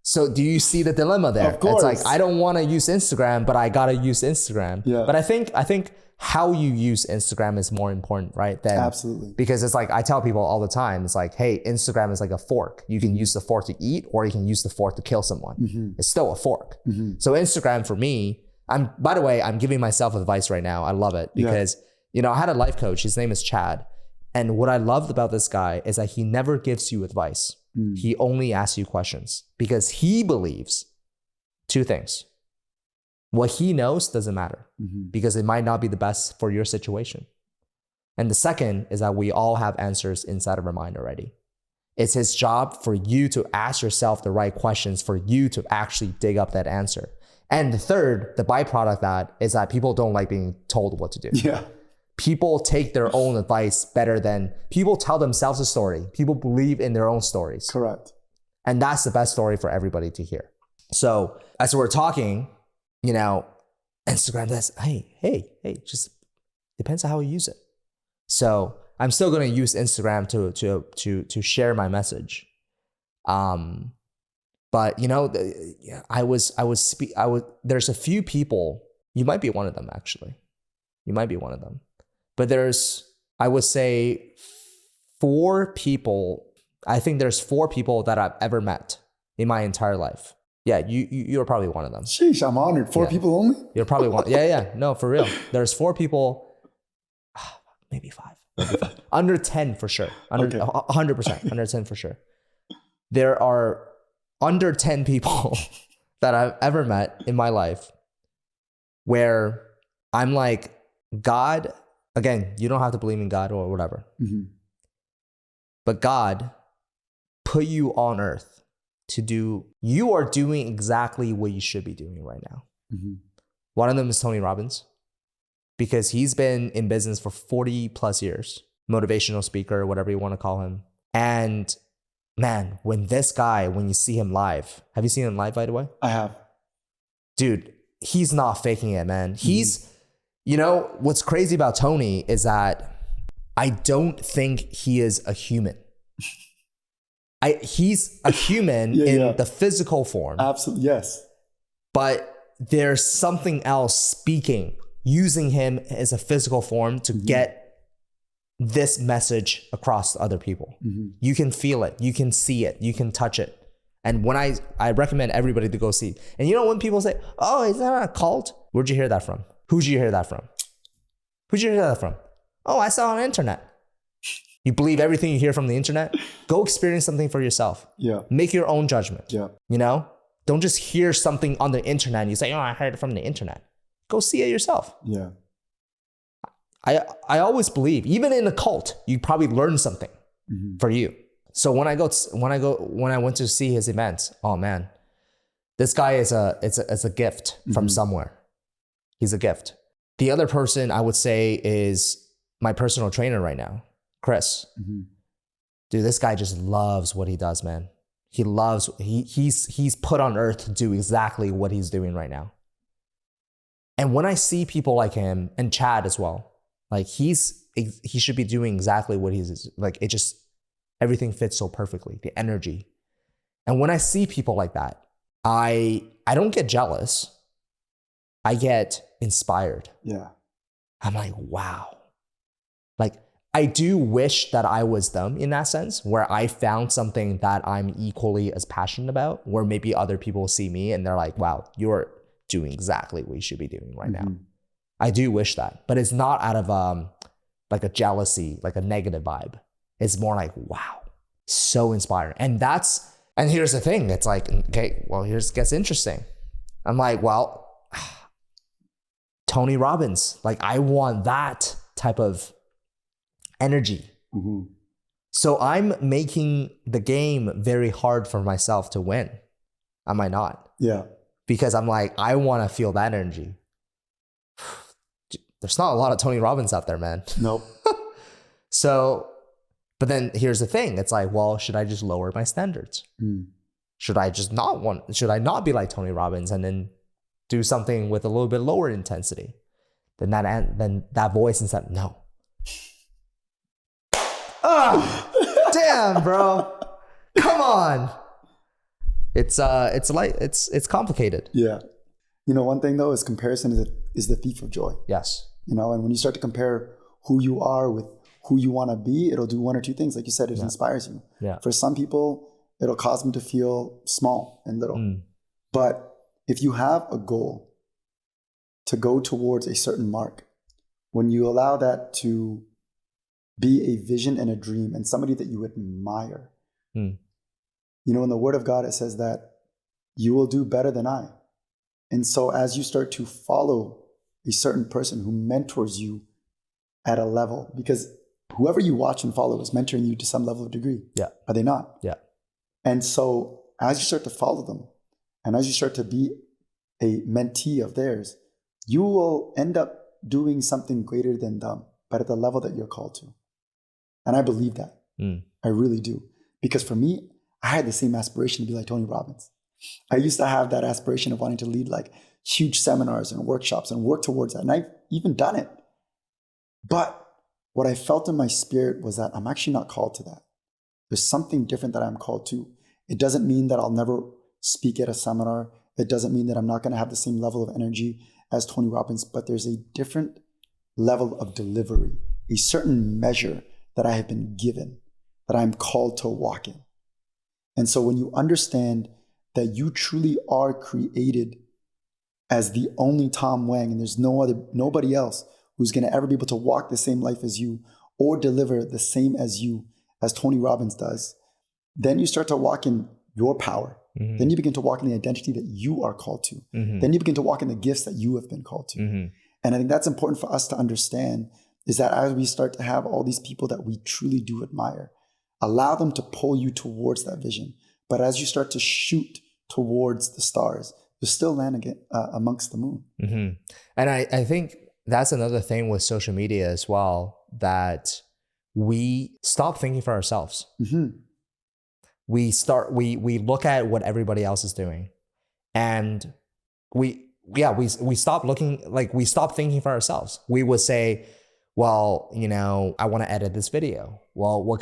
So do you see the dilemma there? Of course. It's like, I don't want to use Instagram, but I got to use Instagram. Yeah. But I think how you use Instagram is more important, right? Absolutely. Because it's like, I tell people all the time, it's like, hey, Instagram is like a fork. You can use the fork to eat, or you can use the fork to kill someone. It's still a fork. So Instagram for me, by the way, I'm giving myself advice right now. I love it because, I had a life coach. His name is Chad. And what I loved about this guy is that he never gives you advice. He only asks you questions, because he believes 2 things. What he knows doesn't matter, because it might not be the best for your situation. And the second is that we all have answers inside of our mind already. It's his job for you to ask yourself the right questions, for you to actually dig up that answer. And the third, the byproduct of that is that people don't like being told what to do. Yeah. People take their own advice better than people tell themselves a story. People believe in their own stories. Correct. And that's the best story for everybody to hear. So as we're talking, Instagram, that's, hey, just depends on how you use it. So I'm still going to use Instagram to share my message. But there's a few people, you might be one of them actually. You might be one of them. But I would say 4 people. I think there's 4 people that I've ever met in my entire life. Yeah, you're probably one of them. Sheesh, I'm honored. 4 people only? You're probably one. Yeah. No, for real. There's 4 people, maybe 5. Under 10 for sure. 100%. Under 10 for sure. There are under 10 people that I've ever met in my life where I'm like, God, again, you don't have to believe in God or whatever, but God put you on earth to do, you are doing exactly what you should be doing right now. One of them is Tony Robbins, because he's been in business for 40 plus years, motivational speaker, whatever you want to call him. And man, when this guy, when you see him live, have you seen him live, by the way? I have. Dude, he's not faking it, man. He's, you know, what's crazy about Tony is that I don't think he is a human. He's a human in the physical form. Absolutely, yes. But there's something else speaking, using him as a physical form to get this message across to other people. You can feel it, you can see it, you can touch it. And when I recommend everybody to go see. And you know when people say, oh, is that a cult? Where'd you hear that from? Who'd you hear that from? Who'd you hear that from? Oh, I saw it on the internet. You believe everything you hear from the internet? Go experience something for yourself. Yeah. Make your own judgment. Yeah. You know? Don't just hear something on the internet and you say, oh, I heard it from the internet. Go see it yourself. Yeah. I always believe, even in a cult, you probably learn something for you. So when I went to see his events, oh man, this guy is a gift from somewhere. He's a gift. The other person I would say is my personal trainer right now, Chris. Dude, this guy just loves what he does, man. He loves, he's put on earth to do exactly what he's doing right now. And when I see people like him, and Chad as well, like he should be doing exactly what he's like. It just, everything fits so perfectly, the energy. And when I see people like that, I don't get jealous. I get inspired. Yeah. I'm like, wow. Like, I do wish that I was them in that sense, where I found something that I'm equally as passionate about, where maybe other people see me and they're like, wow, you're doing exactly what you should be doing right now. I do wish that, but it's not out of like a jealousy, like a negative vibe. It's more like, wow, so inspiring. And here's the thing. It's like, okay, well, here's gets interesting. I'm like, well, Tony Robbins, like I want that type of energy. So I'm making the game very hard for myself to win. Am I not? Yeah. Because I'm like, I want to feel that energy. There's not a lot of Tony Robbins out there, man. Nope. So, but then here's the thing. It's like, well, should I just lower my standards? Should I not be like Tony Robbins and then do something with a little bit lower intensity? Then that voice inside, no. Damn, bro. Come on. It's complicated. Yeah. You know, one thing though is comparison is the thief of joy. Yes. You know, and when you start to compare who you are with who you want to be, it'll do one or two things. Like you said, it inspires you. Yeah. For some people, it'll cause them to feel small and little. But if you have a goal to go towards a certain mark, when you allow that to be a vision and a dream and somebody that you admire, you know, in the Word of God, it says that you will do better than I. And so as you start to follow a certain person who mentors you at a level, because whoever you watch and follow is mentoring you to some level of degree. Yeah. Are they not? Yeah. And so as you start to follow them and as you start to be a mentee of theirs, you will end up doing something greater than them, but at the level that you're called to. And I believe that. I really do. Because for me, I had the same aspiration to be like Tony Robbins. I used to have that aspiration of wanting to lead like huge seminars and workshops and work towards that. And I've even done it. But what I felt in my spirit was that I'm actually not called to that. There's something different that I'm called to. It doesn't mean that I'll never speak at a seminar. It doesn't mean that I'm not going to have the same level of energy as Tony Robbins, but there's a different level of delivery, a certain measure that I have been given, that I'm called to walk in. And so when you understand that you truly are created as the only Tom Wang, and there's nobody else who's going to ever be able to walk the same life as you or deliver the same as you as Tony Robbins does, then you start to walk in your power. Mm-hmm. Then you begin to walk in the identity that you are called to. Mm-hmm. Then you begin to walk in the gifts that you have been called to. Mm-hmm. And I think that's important for us to understand, is that as we start to have all these people that we truly do admire, allow them to pull you towards that vision. But as you start to shoot towards the stars, you still land again amongst the moon. Mm-hmm. And I think that's another thing with social media as well, that we stop thinking for ourselves. Mm-hmm. We look at what everybody else is doing, and we stop looking, like we stop thinking for ourselves. We would say, well, I want to edit this video. Well,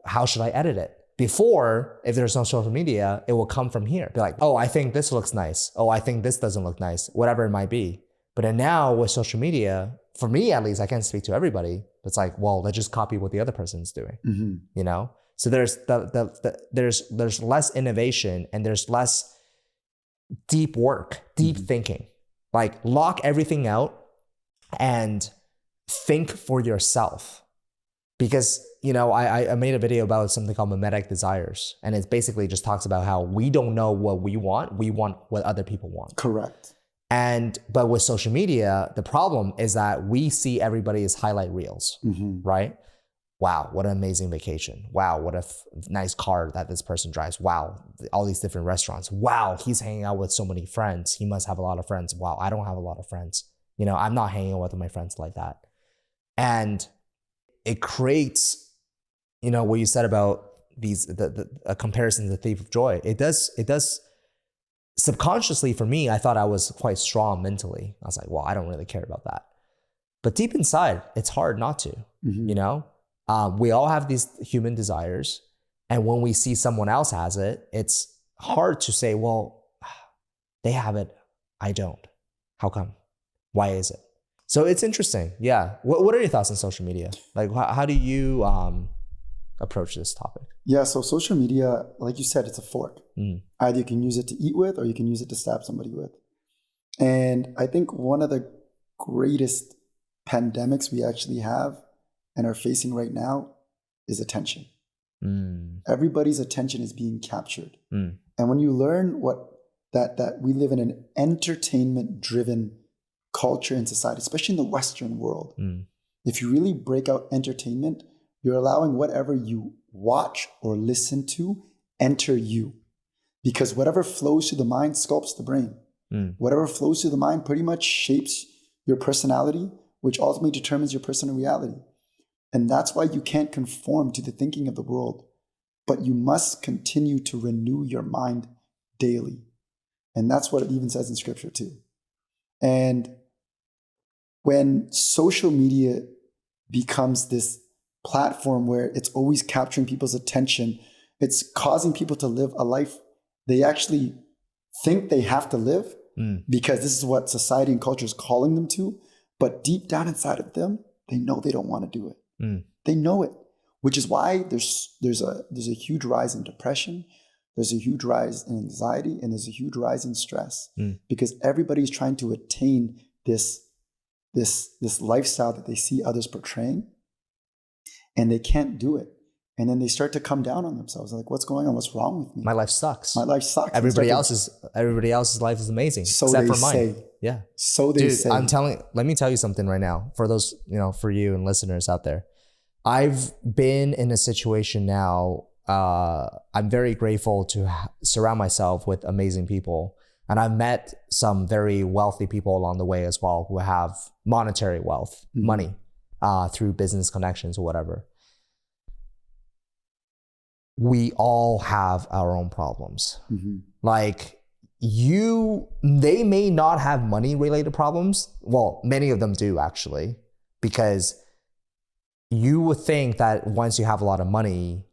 how should I edit it? Before, if there's no social media, it will come from here. Be like, oh, I think this looks nice. Oh, I think this doesn't look nice, whatever it might be. But then now with social media, for me at least, I can't speak to everybody. It's like, well, let's just copy what the other person's doing, Mm-hmm. So there's there's less innovation, and there's less deep work, deep thinking. Like, lock everything out and think for yourself. Because, I made a video about something called mimetic desires. And it basically just talks about how we don't know what we want what other people want. Correct. But with social media, the problem is that we see everybody's highlight reels, right? Wow, what an amazing vacation. Wow, what a nice car that this person drives. Wow, all these different restaurants. Wow, he's hanging out with so many friends. He must have a lot of friends. Wow, I don't have a lot of friends. I'm not hanging out with my friends like that. And it creates, what you said about a comparison to the thief of joy. It does subconsciously, for me, I thought I was quite strong mentally. I was like, well, I don't really care about that. But deep inside, it's hard not to, we all have these human desires. And when we see someone else has it, it's hard to say, well, they have it, I don't. How come? Why is it? So it's interesting. Yeah. What are your thoughts on social media? Like, how do you approach this topic? Yeah. So social media, like you said, it's a fork. Either you can use it to eat with, or you can use it to stab somebody with. And I think one of the greatest pandemics we actually have and are facing right now is attention. Everybody's attention is being captured. And when you learn that we live in an entertainment-driven culture and society, especially in the Western world, if you really break out entertainment, you're allowing whatever you watch or listen to enter you. Because whatever flows through the mind sculpts the brain. Whatever flows through the mind pretty much shapes your personality, which ultimately determines your personal reality. And that's why you can't conform to the thinking of the world, but you must continue to renew your mind daily. And that's what it even says in scripture too. And when social media becomes this platform where it's always capturing people's attention, it's causing people to live a life they actually think they have to live because this is what society and culture is calling them to. But deep down inside of them, they know they don't want to do it. They know it, which is why there's a huge rise in depression. There's a huge rise in anxiety, and there's a huge rise in stress because everybody's trying to attain this lifestyle that they see others portraying, and they can't do it. And then they start to come down on themselves. Like, what's going on? What's wrong with me? My life sucks. My life sucks. Everybody else's life is amazing, so except they for mine. say. Yeah. So they say. Let me tell you something right now. For those, for you and listeners out there, I've been in a situation now. I'm very grateful to surround myself with amazing people. And I've met some very wealthy people along the way as well who have monetary wealth, money, through business connections or whatever. We all have our own problems. Like they may not have money related problems. Well, many of them do actually, because you would think that once you have a lot of money,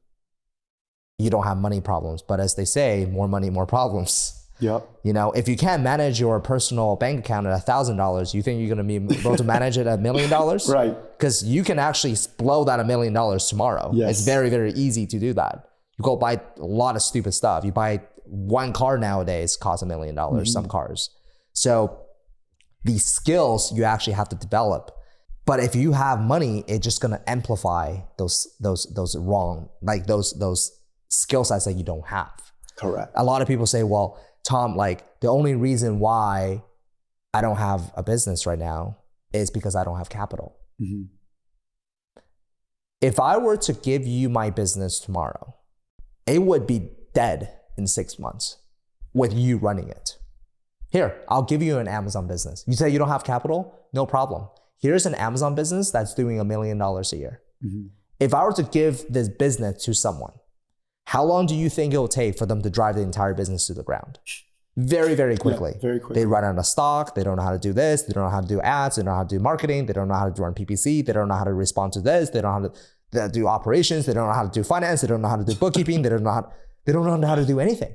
you don't have money problems. But as they say, more money, more problems. Yep. If you can't manage your personal bank account at $1,000, you think you're going to be able to manage it at $1 million? Right. Because you can actually blow that $1 million tomorrow. Yes. It's very, very easy to do that. You go buy a lot of stupid stuff. You buy one car nowadays costs $1 million, some cars. So these skills you actually have to develop. But if you have money, it's just going to amplify those skill sets that you don't have. Correct. A lot of people say, well, Tom, like the only reason why I don't have a business right now is because I don't have capital. Mm-hmm. If I were to give you my business tomorrow, it would be dead in 6 months with you running it. Here, I'll give you an Amazon business. You say you don't have capital? No problem. Here's an Amazon business that's doing $1 million a year. Mm-hmm. If I were to give this business to someone, how long do you think it will take for them to drive the entire business to the ground? Very, very quickly. Yeah, very quickly. They run out of stock. They don't know how to do this. They don't know how to do ads. They don't know how to do marketing. They don't know how to run PPC. They don't know how to respond to this. They don't know how to do operations. They don't know how to do finance. They don't know how to do bookkeeping. They don't know how to do anything.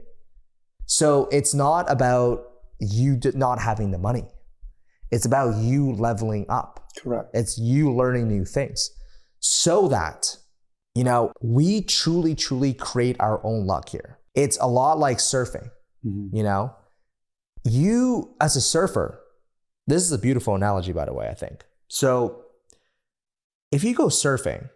So it's not about you not having the money. It's about you leveling up. Correct. It's you learning new things so that, we truly, truly create our own luck here. It's a lot like surfing. Mm-hmm. You as a surfer, this is a beautiful analogy, by the way, I think. So if you go surfing,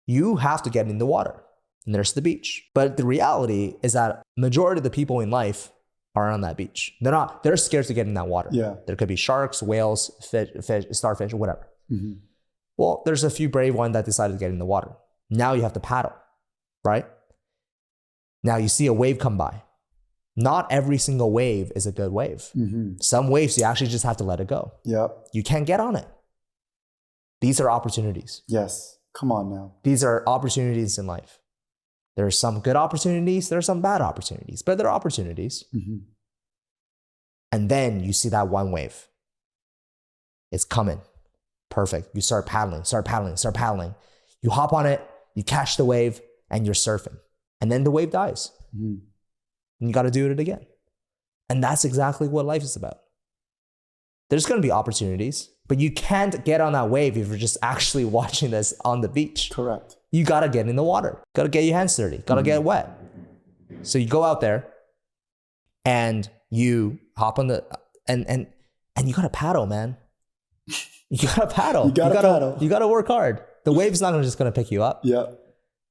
you have to get in the water and there's the beach. But the reality is that majority of the people in life are on that beach. They're scared to get in that water. Yeah. There could be sharks, whales, fish, starfish, or whatever. Mm-hmm. Well, there's a few brave ones that decided to get in the water. Now you have to paddle, right? Now you see a wave come by. Not every single wave is a good wave. Mm-hmm. Some waves, you actually just have to let it go. Yep. You can't get on it. These are opportunities. Yes. Come on now. These are opportunities in life. There are some good opportunities. There are some bad opportunities, but they're opportunities. Mm-hmm. And then you see that one wave. It's coming. Perfect. You start paddling. You hop on it, you catch the wave, and you're surfing. And then the wave dies. Mm-hmm. And you got to do it again. And that's exactly what life is about. There's going to be opportunities, but you can't get on that wave if you're just actually watching this on the beach. Correct. You got to get in the water. Got to get your hands dirty. Got to get wet. So you go out there and you hop on the, and you got to paddle, man. You got to paddle. You got to paddle. You got to work hard. The wave's not just going to pick you up. Yeah.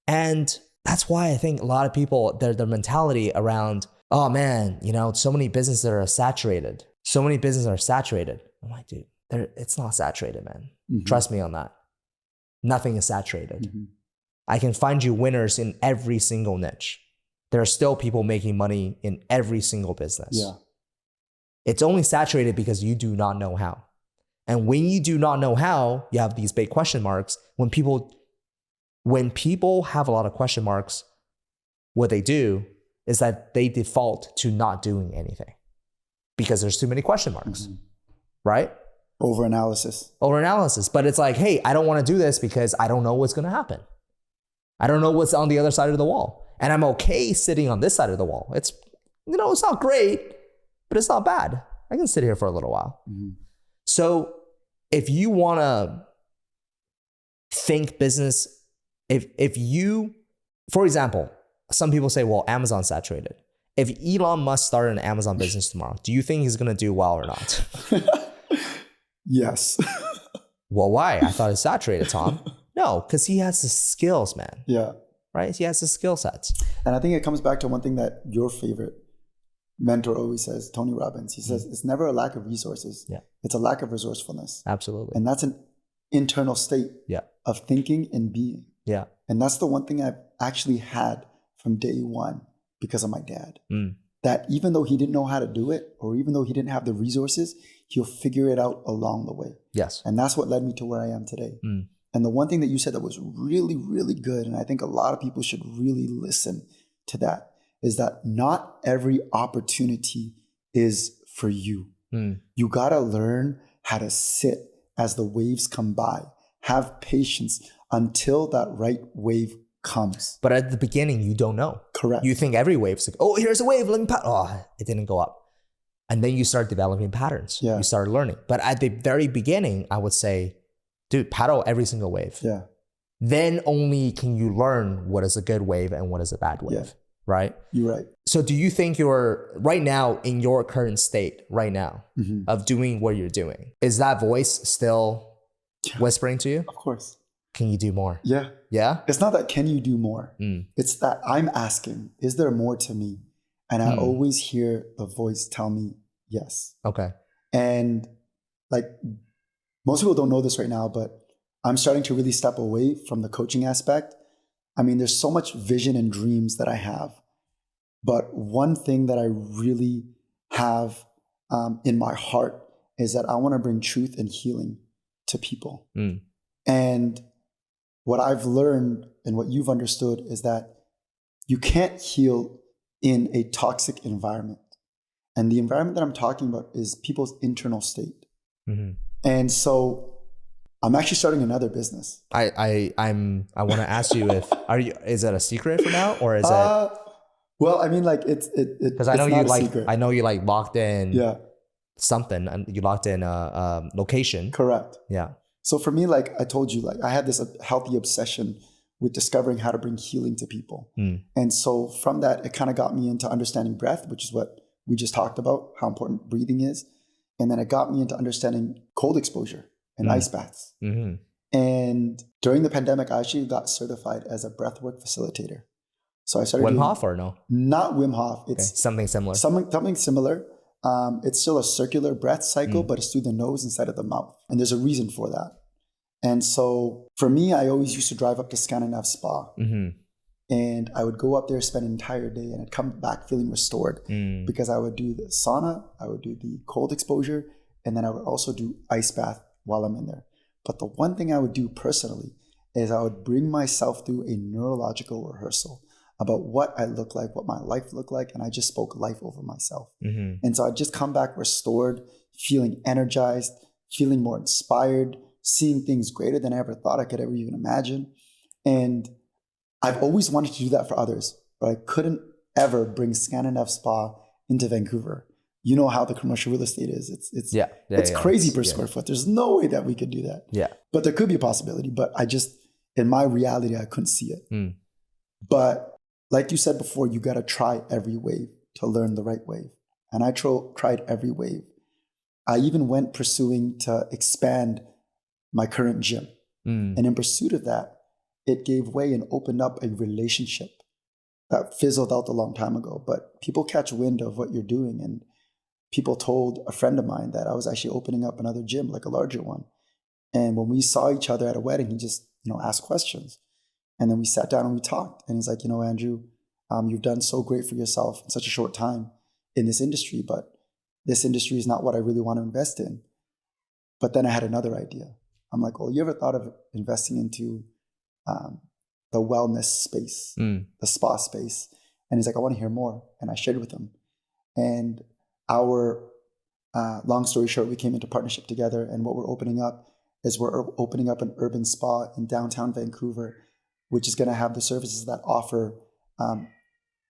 And that's why I think a lot of people, their mentality around, oh man, so many businesses are saturated. So many businesses are saturated. I'm like, dude, it's not saturated, man. Mm-hmm. Trust me on that. Nothing is saturated. Mm-hmm. I can find you winners in every single niche. There are still people making money in every single business. Yeah. It's only saturated because you do not know how. And when you do not know how, you have these big question marks. When people have a lot of question marks, what they do is that they default to not doing anything because there's too many question marks, mm-hmm. right? Overanalysis. But it's like, hey, I don't want to do this because I don't know what's going to happen. I don't know what's on the other side of the wall. And I'm okay sitting on this side of the wall. It's, it's not great, but it's not bad. I can sit here for a little while. Mm-hmm. So if you want to think business, if you, for example, some people say, well, Amazon's saturated. If Elon Musk started an Amazon business tomorrow, do you think he's going to do well or not? Yes. Well, why? I thought it's saturated, Tom. No, because he has the skills, man. Yeah. Right? He has the skill sets. And I think it comes back to one thing that your favorite mentor always says, Tony Robbins. He says, it's never a lack of resources. Yeah. It's a lack of resourcefulness. Absolutely. And that's an internal state of thinking and being. Yeah. And that's the one thing I've actually had from day one because of my dad. That even though he didn't know how to do it, or even though he didn't have the resources, he'll figure it out along the way. Yes. And that's what led me to where I am today. And the one thing that you said that was really, really good, and I think a lot of people should really listen to that, is that not every opportunity is for you. You got to learn how to sit as the waves come by. Have patience until that right wave comes. But at the beginning, you don't know. Correct. You think every wave is like, oh, here's a wave, let me paddle. Oh, it didn't go up. And then you start developing patterns. Yeah. You start learning. But at the very beginning, I would say, dude, paddle every single wave. Yeah. Then only can you learn what is a good wave and what is a bad wave. Yeah. Right? You're right. So do you think you're right now in your current state right now of doing what you're doing? Is that voice still whispering to you? Of course. Can you do more? Yeah. Yeah? It's not that can you do more? It's that I'm asking, is there more to me? And I always hear the voice tell me yes. Okay. And like most people don't know this right now, but I'm starting to really step away from the coaching aspect. I mean, there's so much vision and dreams that I have. But one thing that I really have in my heart is that I want to bring truth and healing to people. And what I've learned and what you've understood is that you can't heal in a toxic environment. And the environment that I'm talking about is people's internal state. And so I'm actually starting another business. I want to ask you is that a secret for now, or is it? Well, I mean, like because I know you like locked in something, and you locked in a location. Correct. Yeah. So for me, like I told you, like I had this healthy obsession with discovering how to bring healing to people. And so from that, it kind of got me into understanding breath, which is what we just talked about, how important breathing is. And then it got me into understanding cold exposure and ice baths. And during the pandemic, I actually got certified as a breathwork facilitator. So I started Wim Hof or no? Not Wim Hof. It's something similar. Something similar. It's still a circular breath cycle, but it's through the nose instead of the mouth. And there's a reason for that. And so for me, I always used to drive up to Scandinav Spa. And I would go up there, spend an entire day, and I'd come back feeling restored because I would do the sauna, I would do the cold exposure, and then I would also do ice bath while I'm in there. But the one thing I would do personally is I would bring myself through a neurological rehearsal about what I look like, what my life looked like, and I just spoke life over myself. And so I'd just come back restored, feeling energized, feeling more inspired, seeing things greater than I ever thought I could ever even imagine. And I've always wanted to do that for others, but I couldn't ever bring Scandinav Spa into Vancouver. You know how the commercial real estate is. It's crazy per square foot. There's no way that we could do that. Yeah. But there could be a possibility, but in my reality, I couldn't see it. But like you said before, you got to try every wave to learn the right wave. And I tried every wave. I even went pursuing to expand my current gym. And in pursuit of that, it gave way and opened up a relationship that fizzled out a long time ago. But people catch wind of what you're doing. And people told a friend of mine that I was actually opening up another gym, like a larger one. And when we saw each other at a wedding, he just, asked questions. And then we sat down and we talked. And he's like, Andrew, you've done so great for yourself in such a short time in this industry, but this industry is not what I really want to invest in. But then I had another idea. I'm like, well, you ever thought of investing into the wellness space, the spa space? And he's like, I want to hear more. And I shared with him. And our, long story short, we came into partnership together. And what we're opening up is we're opening up an urban spa in downtown Vancouver, which is going to have the services that offer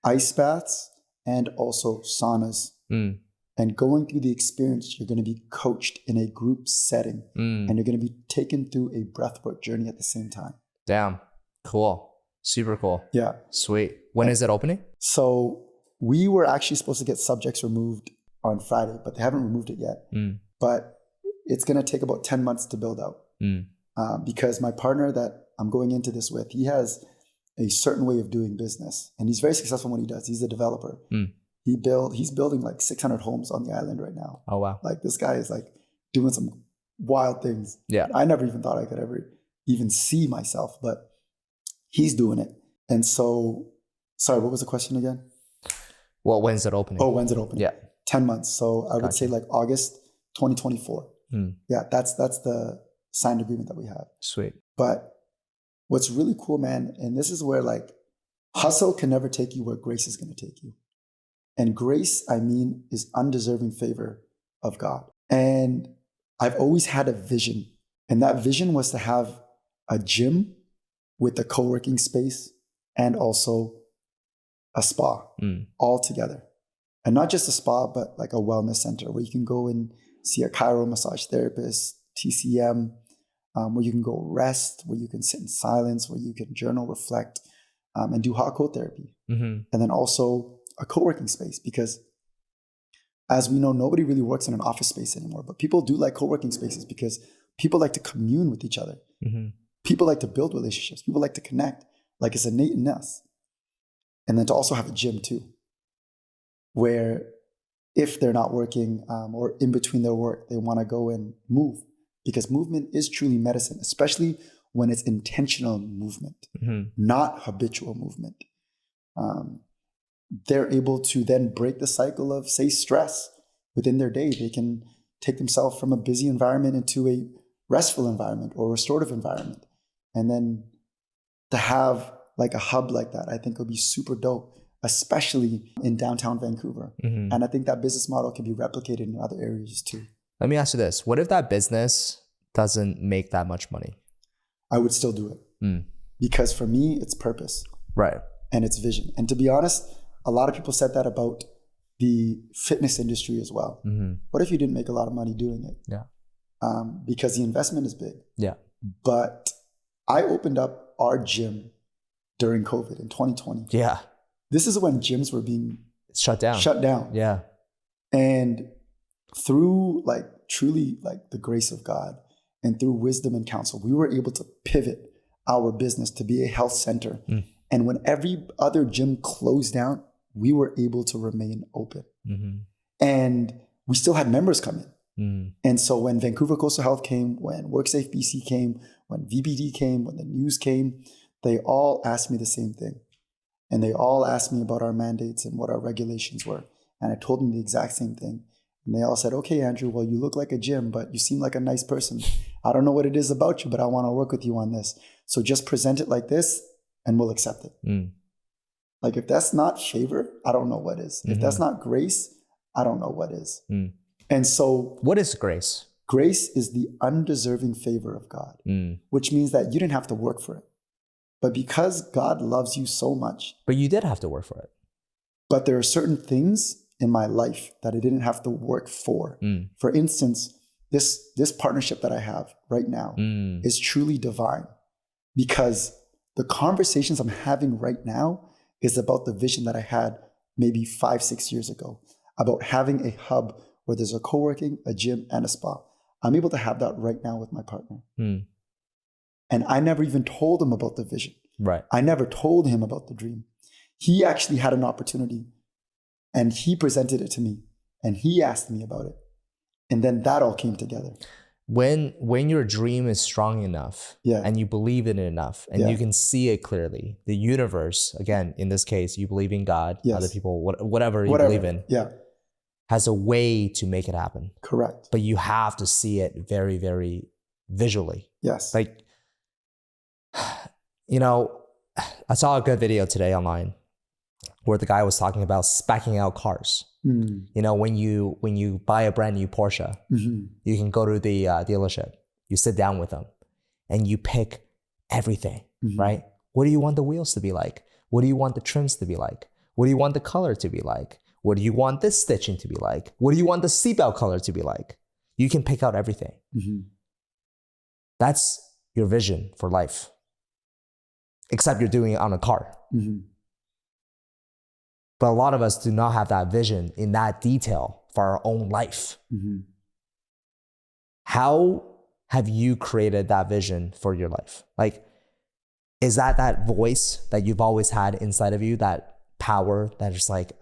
ice baths and also saunas. And going through the experience, you're going to be coached in a group setting and you're going to be taken through a breathwork journey at the same time. Damn. Cool. Super cool. Yeah. Sweet. When is it opening? So we were actually supposed to get subjects removed on Friday, but they haven't removed it yet. But it's going to take about 10 months to build out because my partner that I'm going into this with, he has a certain way of doing business and he's very successful in what he does. He's a developer. He's building like 600 homes on the island right now. Oh, wow. Like this guy is like doing some wild things. Yeah. I never even thought I could ever even see myself, but he's doing it. And so, sorry, what was the question again? Well, when's it opening? Oh, when's it opening? Yeah. 10 months. So I would say like August 2024. Yeah, that's the signed agreement that we have. Sweet. But what's really cool, man, and this is where like hustle can never take you where grace is going to take you. And grace, I mean, is undeserving favor of God. And I've always had a vision. And that vision was to have a gym with a co-working space and also a spa all together. And not just a spa, but like a wellness center where you can go and see a chiro massage therapist, TCM, where you can go rest, where you can sit in silence, where you can journal, reflect, and do hot cold therapy. And then also a co-working space, because as we know, nobody really works in an office space anymore, but people do like co-working spaces because people like to commune with each other. People like to build relationships. People like to connect, like it's innate in us. And then to also have a gym too. where if they're not working or in between their work, they want to go and move, because movement is truly medicine, especially when it's intentional movement, not habitual movement. They're able to then break the cycle of, say, stress within their day. They can take themselves from a busy environment into a restful environment or restorative environment. And then to have like a hub like that, I think would be super dope, especially in downtown Vancouver. And I think that business model can be replicated in other areas too. Let me ask you this. What if that business doesn't make that much money? I would still do it because for me, it's purpose. Right. And it's vision. And to be honest, a lot of people said that about the fitness industry as well. What if you didn't make a lot of money doing it? Yeah. Because the investment is big. Yeah. But I opened up our gym during COVID in 2020. Yeah. This is when gyms were being shut down. Yeah. And through like truly like the grace of God and through wisdom and counsel, we were able to pivot our business to be a health center. And when every other gym closed down, we were able to remain open. And we still had members come in. And so when Vancouver Coastal Health came, when WorkSafe BC came, when VBD came, when the news came, they all asked me the same thing. And they all asked me about our mandates and what our regulations were. And I told them the exact same thing. And they all said, okay, Andrew, well, you look like a gym, but you seem like a nice person. I don't know what it is about you, but I want to work with you on this. So just present it like this and we'll accept it. Like if that's not favor, I don't know what is. If that's not grace, I don't know what is. And so what is grace? Grace is the undeserving favor of God, which means that you didn't have to work for it. But because God loves you so much. But you did have to work for it. But there are certain things in my life that I didn't have to work for. For instance, this partnership that I have right now is truly divine, because the conversations I'm having right now is about the vision that I had maybe 5-6 years ago, about having a hub where there's a co-working, a gym, and a spa. I'm able to have that right now with my partner. And I never even told him about the vision. Right. I never told him about the dream. He actually had an opportunity and he presented it to me and he asked me about it. And then that all came together. When your dream is strong enough and you believe in it enough and you can see it clearly, the universe, again, in this case, you believe in God, other people, whatever you believe in, has a way to make it happen. Correct. But you have to see it very, very visually. Yes. Like, you know, I saw a good video today online where the guy was talking about speccing out cars. You know, when you buy a brand new Porsche, you can go to the dealership, you sit down with them and you pick everything, right? What do you want the wheels to be like? What do you want the trims to be like? What do you want the color to be like? What do you want this stitching to be like? What do you want the seatbelt color to be like? You can pick out everything. That's your vision for life. Except you're doing it on a car. But a lot of us do not have that vision in that detail for our own life. How have you created that vision for your life? Like, is that voice that you've always had inside of you, that power that is like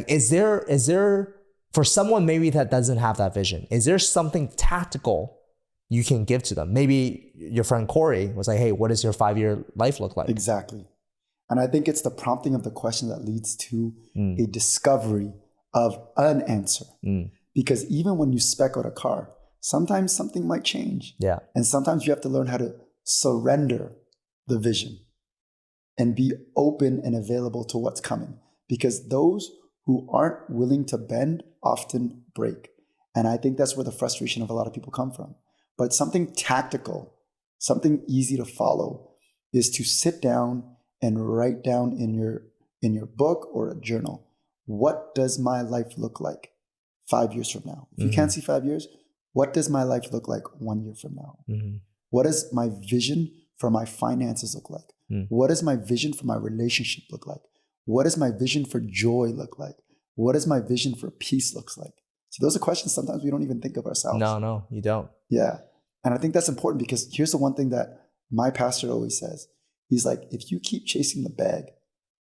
is there, for someone maybe that doesn't have that vision, is there something tactical you can give to them? Maybe your friend Corey was like, hey, what does your 5-year life look like? Exactly. And I think it's the prompting of the question that leads to a discovery of an answer. Because even when you spec out a car, sometimes something might change. Yeah. And sometimes you have to learn how to surrender the vision and be open and available to what's coming. Because those who aren't willing to bend often break. And I think that's where the frustration of a lot of people come from. But something tactical, something easy to follow, is to sit down and write down in your book or a journal, what does my life look like 5 years from now? If you can't see 5 years, what does my life look like 1 year from now? What does my vision for my finances look like? What does my vision for my relationship look like? What does my vision for joy look like? What does my vision for peace looks like? See, those are questions sometimes we don't even think of ourselves. No, you don't. Yeah. And I think that's important because here's the one thing that my pastor always says. He's like, if you keep chasing the bag,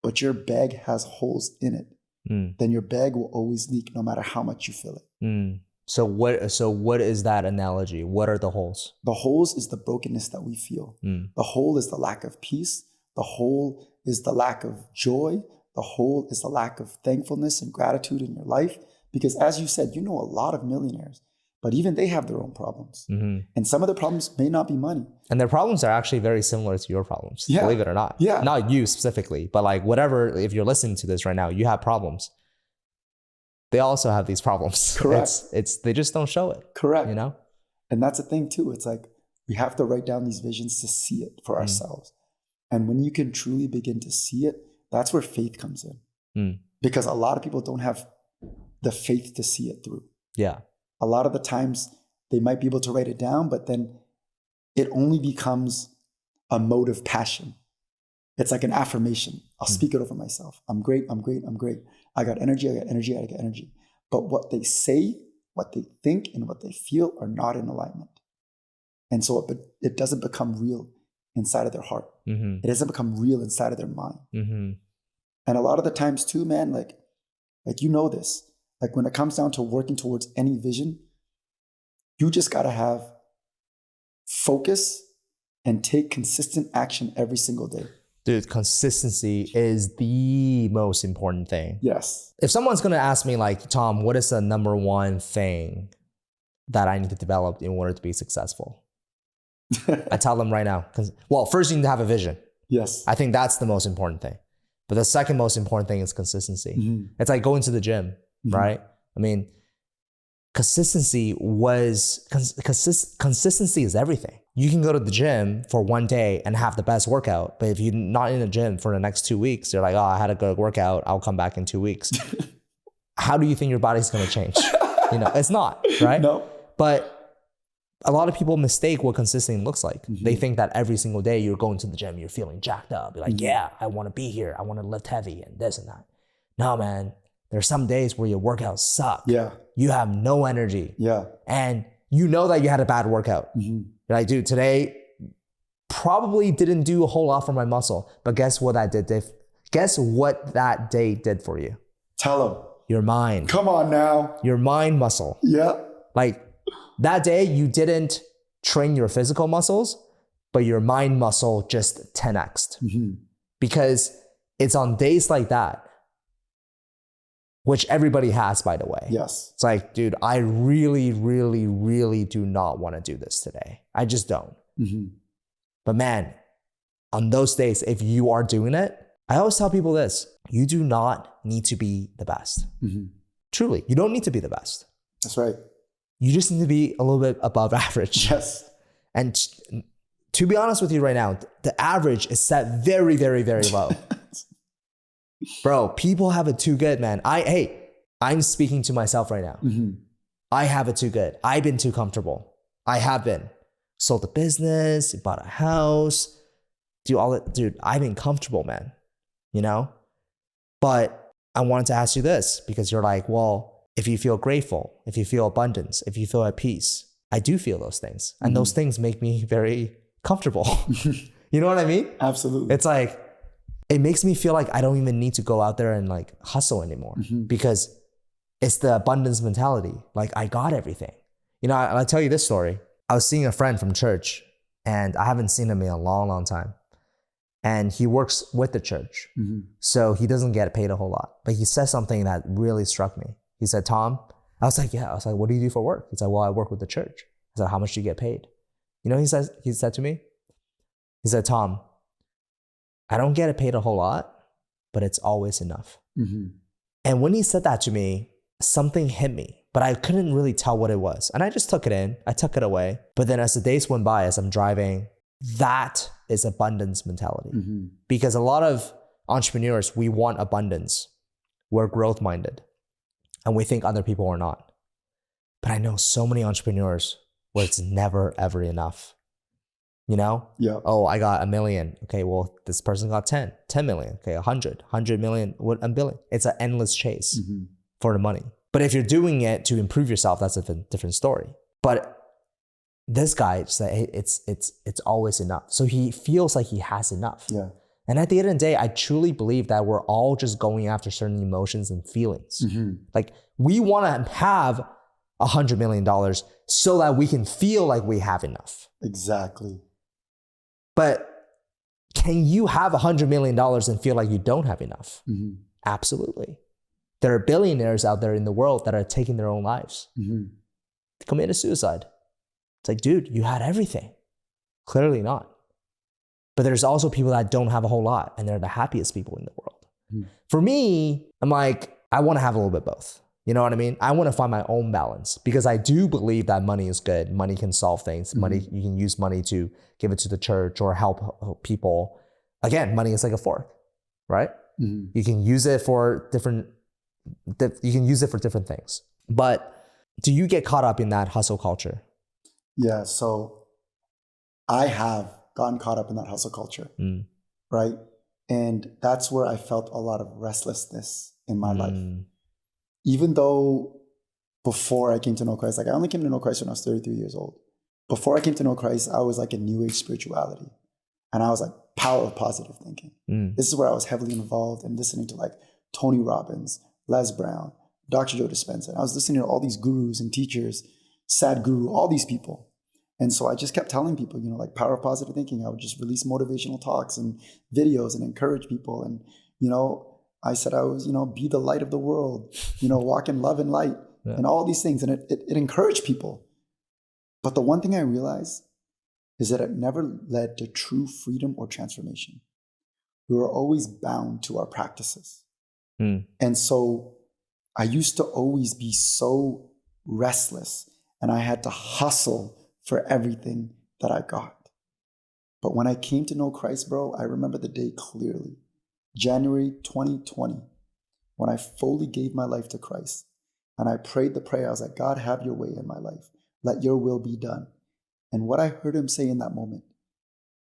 but your bag has holes in it, then your bag will always leak no matter how much you fill it. So what is that analogy? What are the holes? The holes is the brokenness that we feel. The hole is the lack of peace. The hole is the lack of joy. The hole is the lack of thankfulness and gratitude in your life. Because as you said, you know a lot of millionaires, but even they have their own problems. And some of the problems may not be money. And their problems are actually very similar to your problems, believe it or not. Yeah. Not you specifically, but like whatever, if you're listening to this right now, you have problems. They also have these problems. Correct. They just don't show it. Correct. You know? And that's the thing too. It's like we have to write down these visions to see it for ourselves. And when you can truly begin to see it, that's where faith comes in. Because a lot of people don't have the faith to see it through. Yeah. A lot of the times they might be able to write it down, but then it only becomes a mode of passion. It's like an affirmation. I'll speak it over myself. I'm great. I'm great. I'm great. I got energy. I got energy. I got energy. But what they say, what they think, and what they feel are not in alignment. And so it doesn't become real inside of their heart. It doesn't become real inside of their mind. And a lot of the times too, man, like you know this, like when it comes down to working towards any vision, you just got to have focus and take consistent action every single day. Dude, consistency is the most important thing. Yes. If someone's going to ask me like, Tom, what is the number one thing that I need to develop in order to be successful? I tell them right now, well, first you need to have a vision. Yes. I think that's the most important thing. But the second most important thing is consistency. It's like going to the gym, right? I mean, consistency is everything. You can go to the gym for one day and have the best workout, but if you're not in the gym for the next 2 weeks, you're like, oh, I had a good workout. I'll come back in 2 weeks. How do you think your body's going to change? You know, it's not, right? No. But a lot of people mistake what consistency looks like. They think that every single day you're going to the gym, you're feeling jacked up. You're like, yeah, I want to be here. I want to lift heavy and this and that. No, man. There's some days where your workouts suck. Yeah. You have no energy. Yeah. And you know that you had a bad workout. You're like, dude, today probably didn't do a whole lot for my muscle. But guess what that did, Dave? Guess what that day did for you? Tell them. Your mind. Come on now. Your mind muscle. Yeah. Like that day you didn't train your physical muscles, but your mind muscle just 10x'd. Because it's on days like that, which everybody has, by the way. Yes. It's like, dude, I really, really, really do not want to do this today. I just don't. But man, on those days, if you are doing it, I always tell people this, you do not need to be the best. Truly, you don't need to be the best. That's right. You just need to be a little bit above average. Yes. And to be honest with you right now, the average is set very, very, very low. Bro, people have it too good, man. I'm speaking to myself right now. I have it too good. I've been too comfortable. I have been. Sold a business, bought a house, do all that. Dude, I've been comfortable, man. You know? But I wanted to ask you this because you're like, well, if you feel grateful, if you feel abundance, if you feel at peace, I do feel those things. And those things make me very comfortable. You know what I mean? Absolutely. It's like, it makes me feel like I don't even need to go out there and like hustle anymore because it's the abundance mentality. Like I got everything. You know, I'll tell you this story. I was seeing a friend from church and I haven't seen him in a long, long time. And he works with the church. So he doesn't get paid a whole lot. But he said something that really struck me. He said, Tom, I was like, yeah. I was like, what do you do for work? He's like, well, I work with the church. I said, how much do you get paid? You know, he said to me, he said, Tom, I don't get paid a whole lot, but it's always enough. And when he said that to me, something hit me, but I couldn't really tell what it was. And I just took it in, I took it away. But then as the days went by, as I'm driving, that is abundance mentality. Because a lot of entrepreneurs, we want abundance. We're growth minded and we think other people are not. But I know so many entrepreneurs where it's never, ever enough. You know? Yeah. Oh, I got $1 million. Okay, well, this person got 10 million. Okay, 100 million, what, $1 billion. It's an endless chase for the money. But if you're doing it to improve yourself, that's a different story. But this guy said, hey, it's always enough. So he feels like he has enough. Yeah. And at the end of the day, I truly believe that we're all just going after certain emotions and feelings. Like we want to have $100 million so that we can feel like we have enough. Exactly. But can you have $100 million and feel like you don't have enough? Absolutely. There are billionaires out there in the world that are taking their own lives. Committed suicide. It's like, dude, you had everything. Clearly not. But there's also people that don't have a whole lot, and they're the happiest people in the world. For me, I'm like, I want to have a little bit both. You know what I mean? I want to find my own balance because I do believe that money is good. Money can solve things. Money, you can use money to give it to the church or help people. Again, money is like a fork, right? You can use it for different things. But do you get caught up in that hustle culture? Yeah, so I have gotten caught up in that hustle culture, right? And that's where I felt a lot of restlessness in my life. Even though before I came to know Christ, like I only came to know Christ when I was 33 years old. Before I came to know Christ, I was like in New Age spirituality. And I was like power of positive thinking. This is where I was heavily involved in listening to like Tony Robbins, Les Brown, Dr. Joe Dispenza. And I was listening to all these gurus and teachers, Sadhguru, all these people. And so I just kept telling people, you know, like power of positive thinking. I would just release motivational talks and videos and encourage people. And, you know, I said I was, you know, be the light of the world, you know, walk in love and light and all these things. And it encouraged people. But the one thing I realized is that it never led to true freedom or transformation. We were always bound to our practices. And so I used to always be so restless and I had to hustle for everything that I got. But when I came to know Christ, bro, I remember the day clearly. January 2020, when I fully gave my life to Christ and I prayed the prayer, I was like, God, have your way in my life. Let your will be done. And what I heard him say in that moment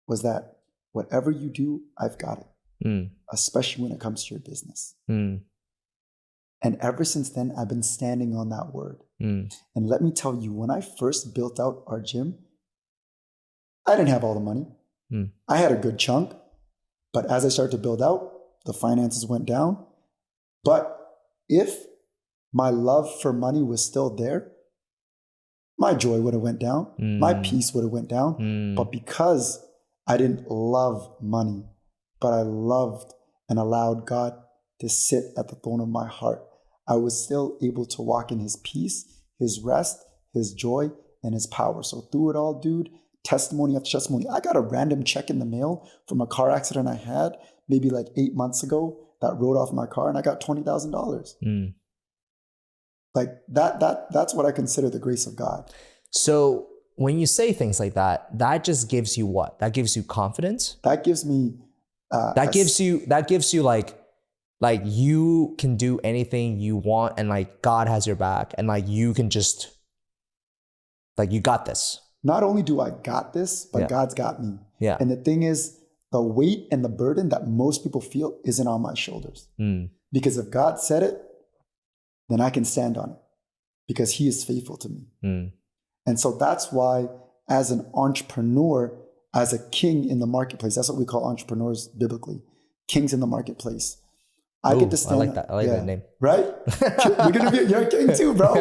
was that whatever you do, I've got it, especially when it comes to your business. And ever since then, I've been standing on that word. And let me tell you, when I first built out our gym, I didn't have all the money. I had a good chunk. But as I started to build out, the finances went down. But if my love for money was still there, my joy would have went down. My peace would have went down. But because I didn't love money, but I loved and allowed God to sit at the throne of my heart, I was still able to walk in his peace, his rest, his joy, and his power. So through it all, dude, testimony after testimony. I got a random check in the mail from a car accident I had maybe like 8 months ago that rode off my car and I got $20,000. Like that's what I consider the grace of God. So when you say things like that, that just gives you what? That gives you confidence? That gives me that gives you like you can do anything you want and like God has your back and like you can just like you got this. Not only do I got this, but God's got me. Yeah. And the thing is, the weight and the burden that most people feel isn't on my shoulders. Because if God said it, then I can stand on it because he is faithful to me. And so that's why as an entrepreneur, as a king in the marketplace, that's what we call entrepreneurs biblically, kings in the marketplace. I get to stand. I like that. I like that name. Right? You're a king too, bro.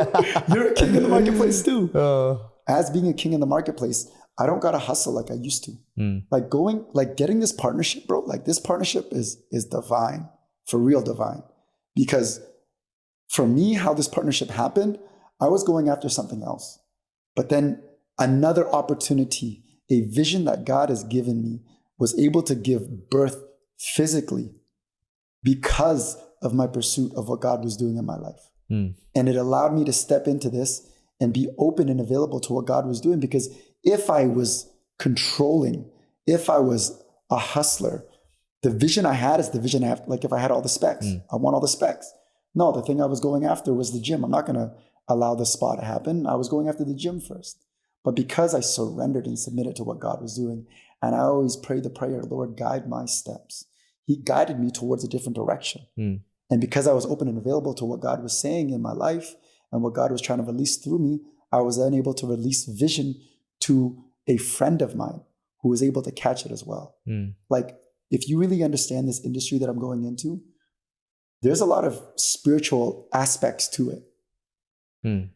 You're a king in the marketplace too. As being a king in the marketplace, I don't gotta hustle like I used to. Like getting this partnership, bro. Like this partnership is divine, for real divine. Because for me, how this partnership happened, I was going after something else. But then another opportunity, a vision that God has given me, was able to give birth physically because of my pursuit of what God was doing in my life. And it allowed me to step into this and be open and available to what God was doing. Because if I was controlling, if I was a hustler, the vision I had is the vision I have. Like if I had all the specs, I want all the specs. No, the thing I was going after was the gym. I'm not going to allow the spa to happen. I was going after the gym first. But because I surrendered and submitted to what God was doing, and I always pray the prayer, Lord, guide my steps. He guided me towards a different direction. And because I was open and available to what God was saying in my life and what God was trying to release through me, I was then able to release vision to a friend of mine who was able to catch it as well. Like if you really understand this industry that I'm going into, there's a lot of spiritual aspects to it.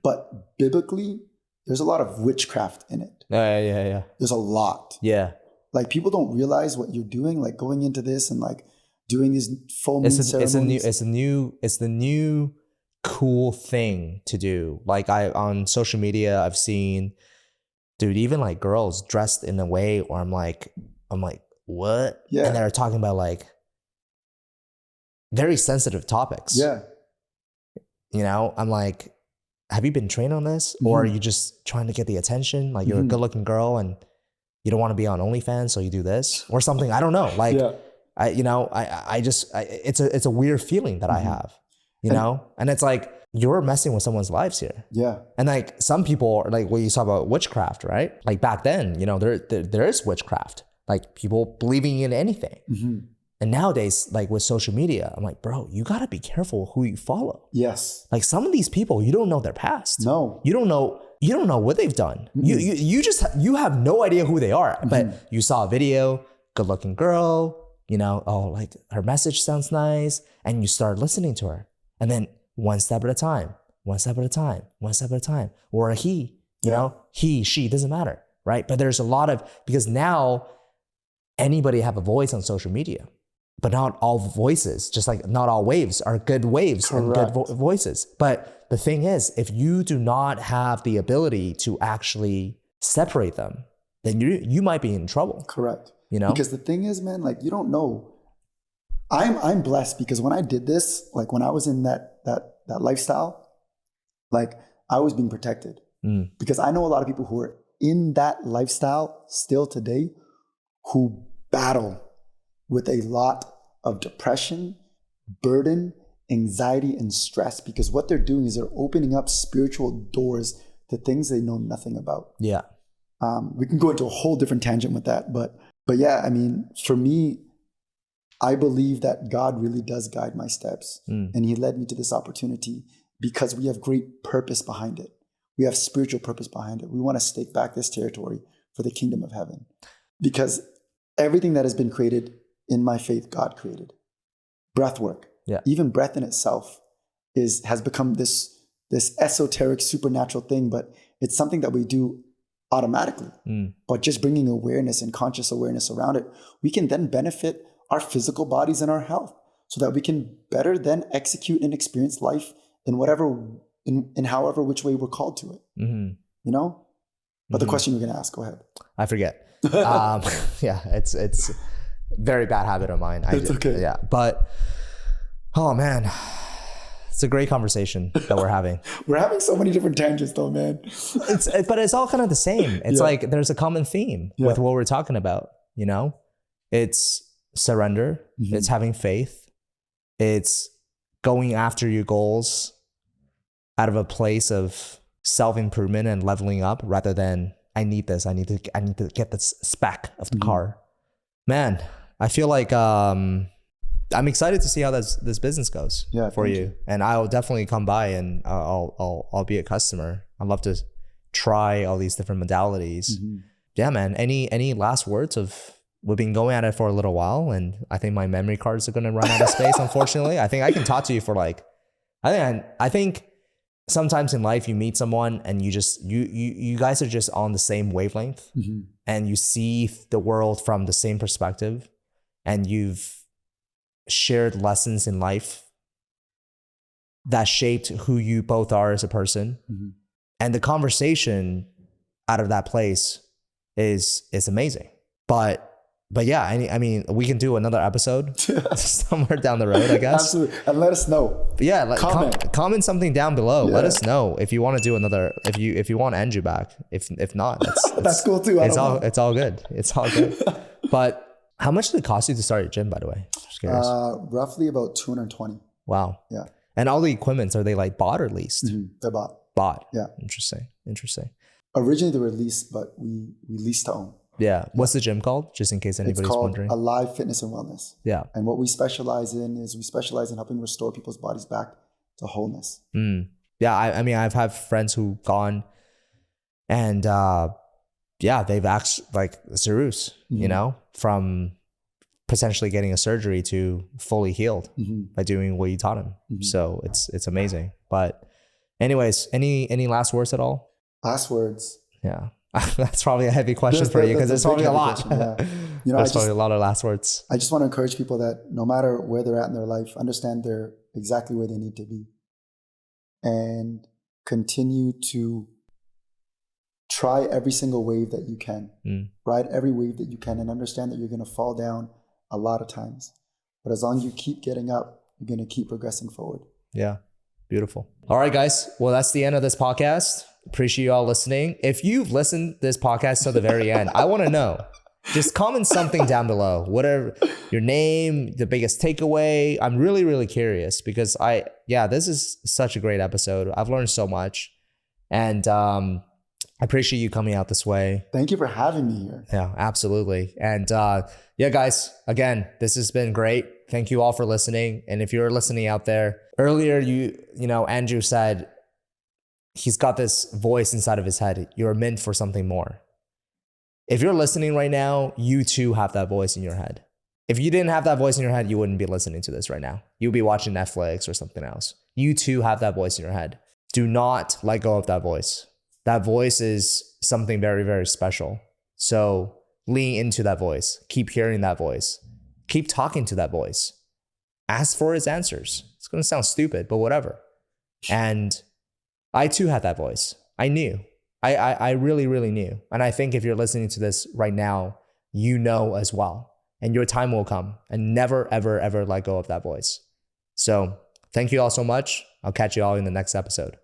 But biblically, there's a lot of witchcraft in it. Yeah. There's a lot. Yeah. Like people don't realize what you're doing, like going into this and like doing these full moon ceremonies. It's the new cool thing to do. Like on social media, I've seen, dude, even like girls dressed in a way where I'm like, what? Yeah. And they're talking about like very sensitive topics. Yeah. You know, I'm like, have you been trained on this? Or are you just trying to get the attention? Like you're a good looking girl and you don't want to be on OnlyFans, so you do this or something. I don't know. Like, it's a weird feeling that I have, you know? And it's like, you're messing with someone's lives here. Yeah. And like some people are like, when you talk about witchcraft, right? Like back then, you know, there is witchcraft, like people believing in anything. And nowadays, like with social media, I'm like, bro, you gotta be careful who you follow. Yes. Like some of these people, you don't know their past. No. You don't know what they've done. You have no idea who they are. But you saw a video, good looking girl, you know, oh, like her message sounds nice. And you start listening to her. And then one step at a time. Or a he, you know, he, she, doesn't matter, right? But there's a lot of, because now anybody have a voice on social media. But not all voices, just like not all waves are good waves. Correct. And good voices. But the thing is, if you do not have the ability to actually separate them, then you might be in trouble. Correct. You know? Because the thing is, man, like you don't know. I'm blessed because when I did this, like when I was in that lifestyle, like I was being protected. Because I know a lot of people who are in that lifestyle still today who battle with a lot of depression, burden, anxiety, and stress, because what they're doing is they're opening up spiritual doors to things they know nothing about. Yeah. We can go into a whole different tangent with that, but yeah, I mean, for me, I believe that God really does guide my steps, and He led me to this opportunity because we have great purpose behind it. We have spiritual purpose behind it. We want to stake back this territory for the kingdom of heaven, because everything that has been created in my faith, God created. Breath work, even breath in itself has become this esoteric supernatural thing, but it's something that we do automatically. But just bringing awareness and conscious awareness around it, we can then benefit our physical bodies and our health so that we can better then execute and experience life in however which way we're called to it. You know? But the question you're going to ask, go ahead. I forget. Yeah, it's very bad habit of mine. It's okay. Yeah, but oh man, it's a great conversation that we're having. We're having so many different tangents though, man. But it's all kind of the same. It's like there's a common theme with what we're talking about, you know? It's surrender, it's having faith, it's going after your goals out of a place of self-improvement and leveling up rather than I need this, I need to get this spec of the car. Man, I feel like I'm excited to see how this business goes for you. And I'll definitely come by and I'll be a customer. I'd love to try all these different modalities. Yeah, man. Any last words of, we've been going at it for a little while and I think my memory cards are going to run out of space, unfortunately. I think I can talk to you for like, I think sometimes in life you meet someone and you guys are just on the same wavelength and you see the world from the same perspective and you've shared lessons in life that shaped who you both are as a person. And the conversation out of that place is amazing. But yeah, I mean, we can do another episode somewhere down the road, I guess. Absolutely. And let us know. But yeah, comment something down below. Yeah. Let us know if you want to do another, if you want Andrew back. If not, that's cool too. It's all good. It's all good. But how much did it cost you to start your gym, by the way? Just curious. Roughly about 220. Wow. Yeah. And all the equipments, are they like bought or leased? They're bought. Bought. Yeah. Interesting. Originally they were leased, but we leased to own. Yeah. What's the gym called? Just in case anybody's wondering. It's called Alive Fitness and Wellness. Yeah. And what we specialize in helping restore people's bodies back to wholeness. Yeah. I mean, I've had friends who've gone and they've actually like Cyrus, you know, from potentially getting a surgery to fully healed by doing what you taught him. So it's amazing. But anyways, any last words at all? Last words. Yeah. That's probably a heavy question for you because there's probably a lot. There's probably a lot of last words. I just want to encourage people that no matter where they're at in their life, understand they're exactly where they need to be. And continue to try every single wave that you can. Ride every wave that you can and understand that you're going to fall down a lot of times. But as long as you keep getting up, you're going to keep progressing forward. Yeah. Beautiful. All right, guys. Well, that's the end of this podcast. Appreciate you all listening. If you've listened to this podcast to the very end, I want to know. Just comment something down below. Whatever your name, the biggest takeaway. I'm really, really curious because this is such a great episode. I've learned so much. And I appreciate you coming out this way. Thank you for having me here. Yeah, absolutely. And guys, again, this has been great. Thank you all for listening. And if you're listening out there, earlier, Andrew said he's got this voice inside of his head. You're meant for something more. If you're listening right now, you too have that voice in your head. If you didn't have that voice in your head, you wouldn't be listening to this right now. You'd be watching Netflix or something else. You too have that voice in your head. Do not let go of that voice. That voice is something very, very special. So lean into that voice. Keep hearing that voice. Keep talking to that voice. Ask for its answers. It's going to sound stupid, but whatever. And I too had that voice. I knew. I really, really knew. And I think if you're listening to this right now, you know as well. And your time will come. And never, ever, ever let go of that voice. So thank you all so much. I'll catch you all in the next episode.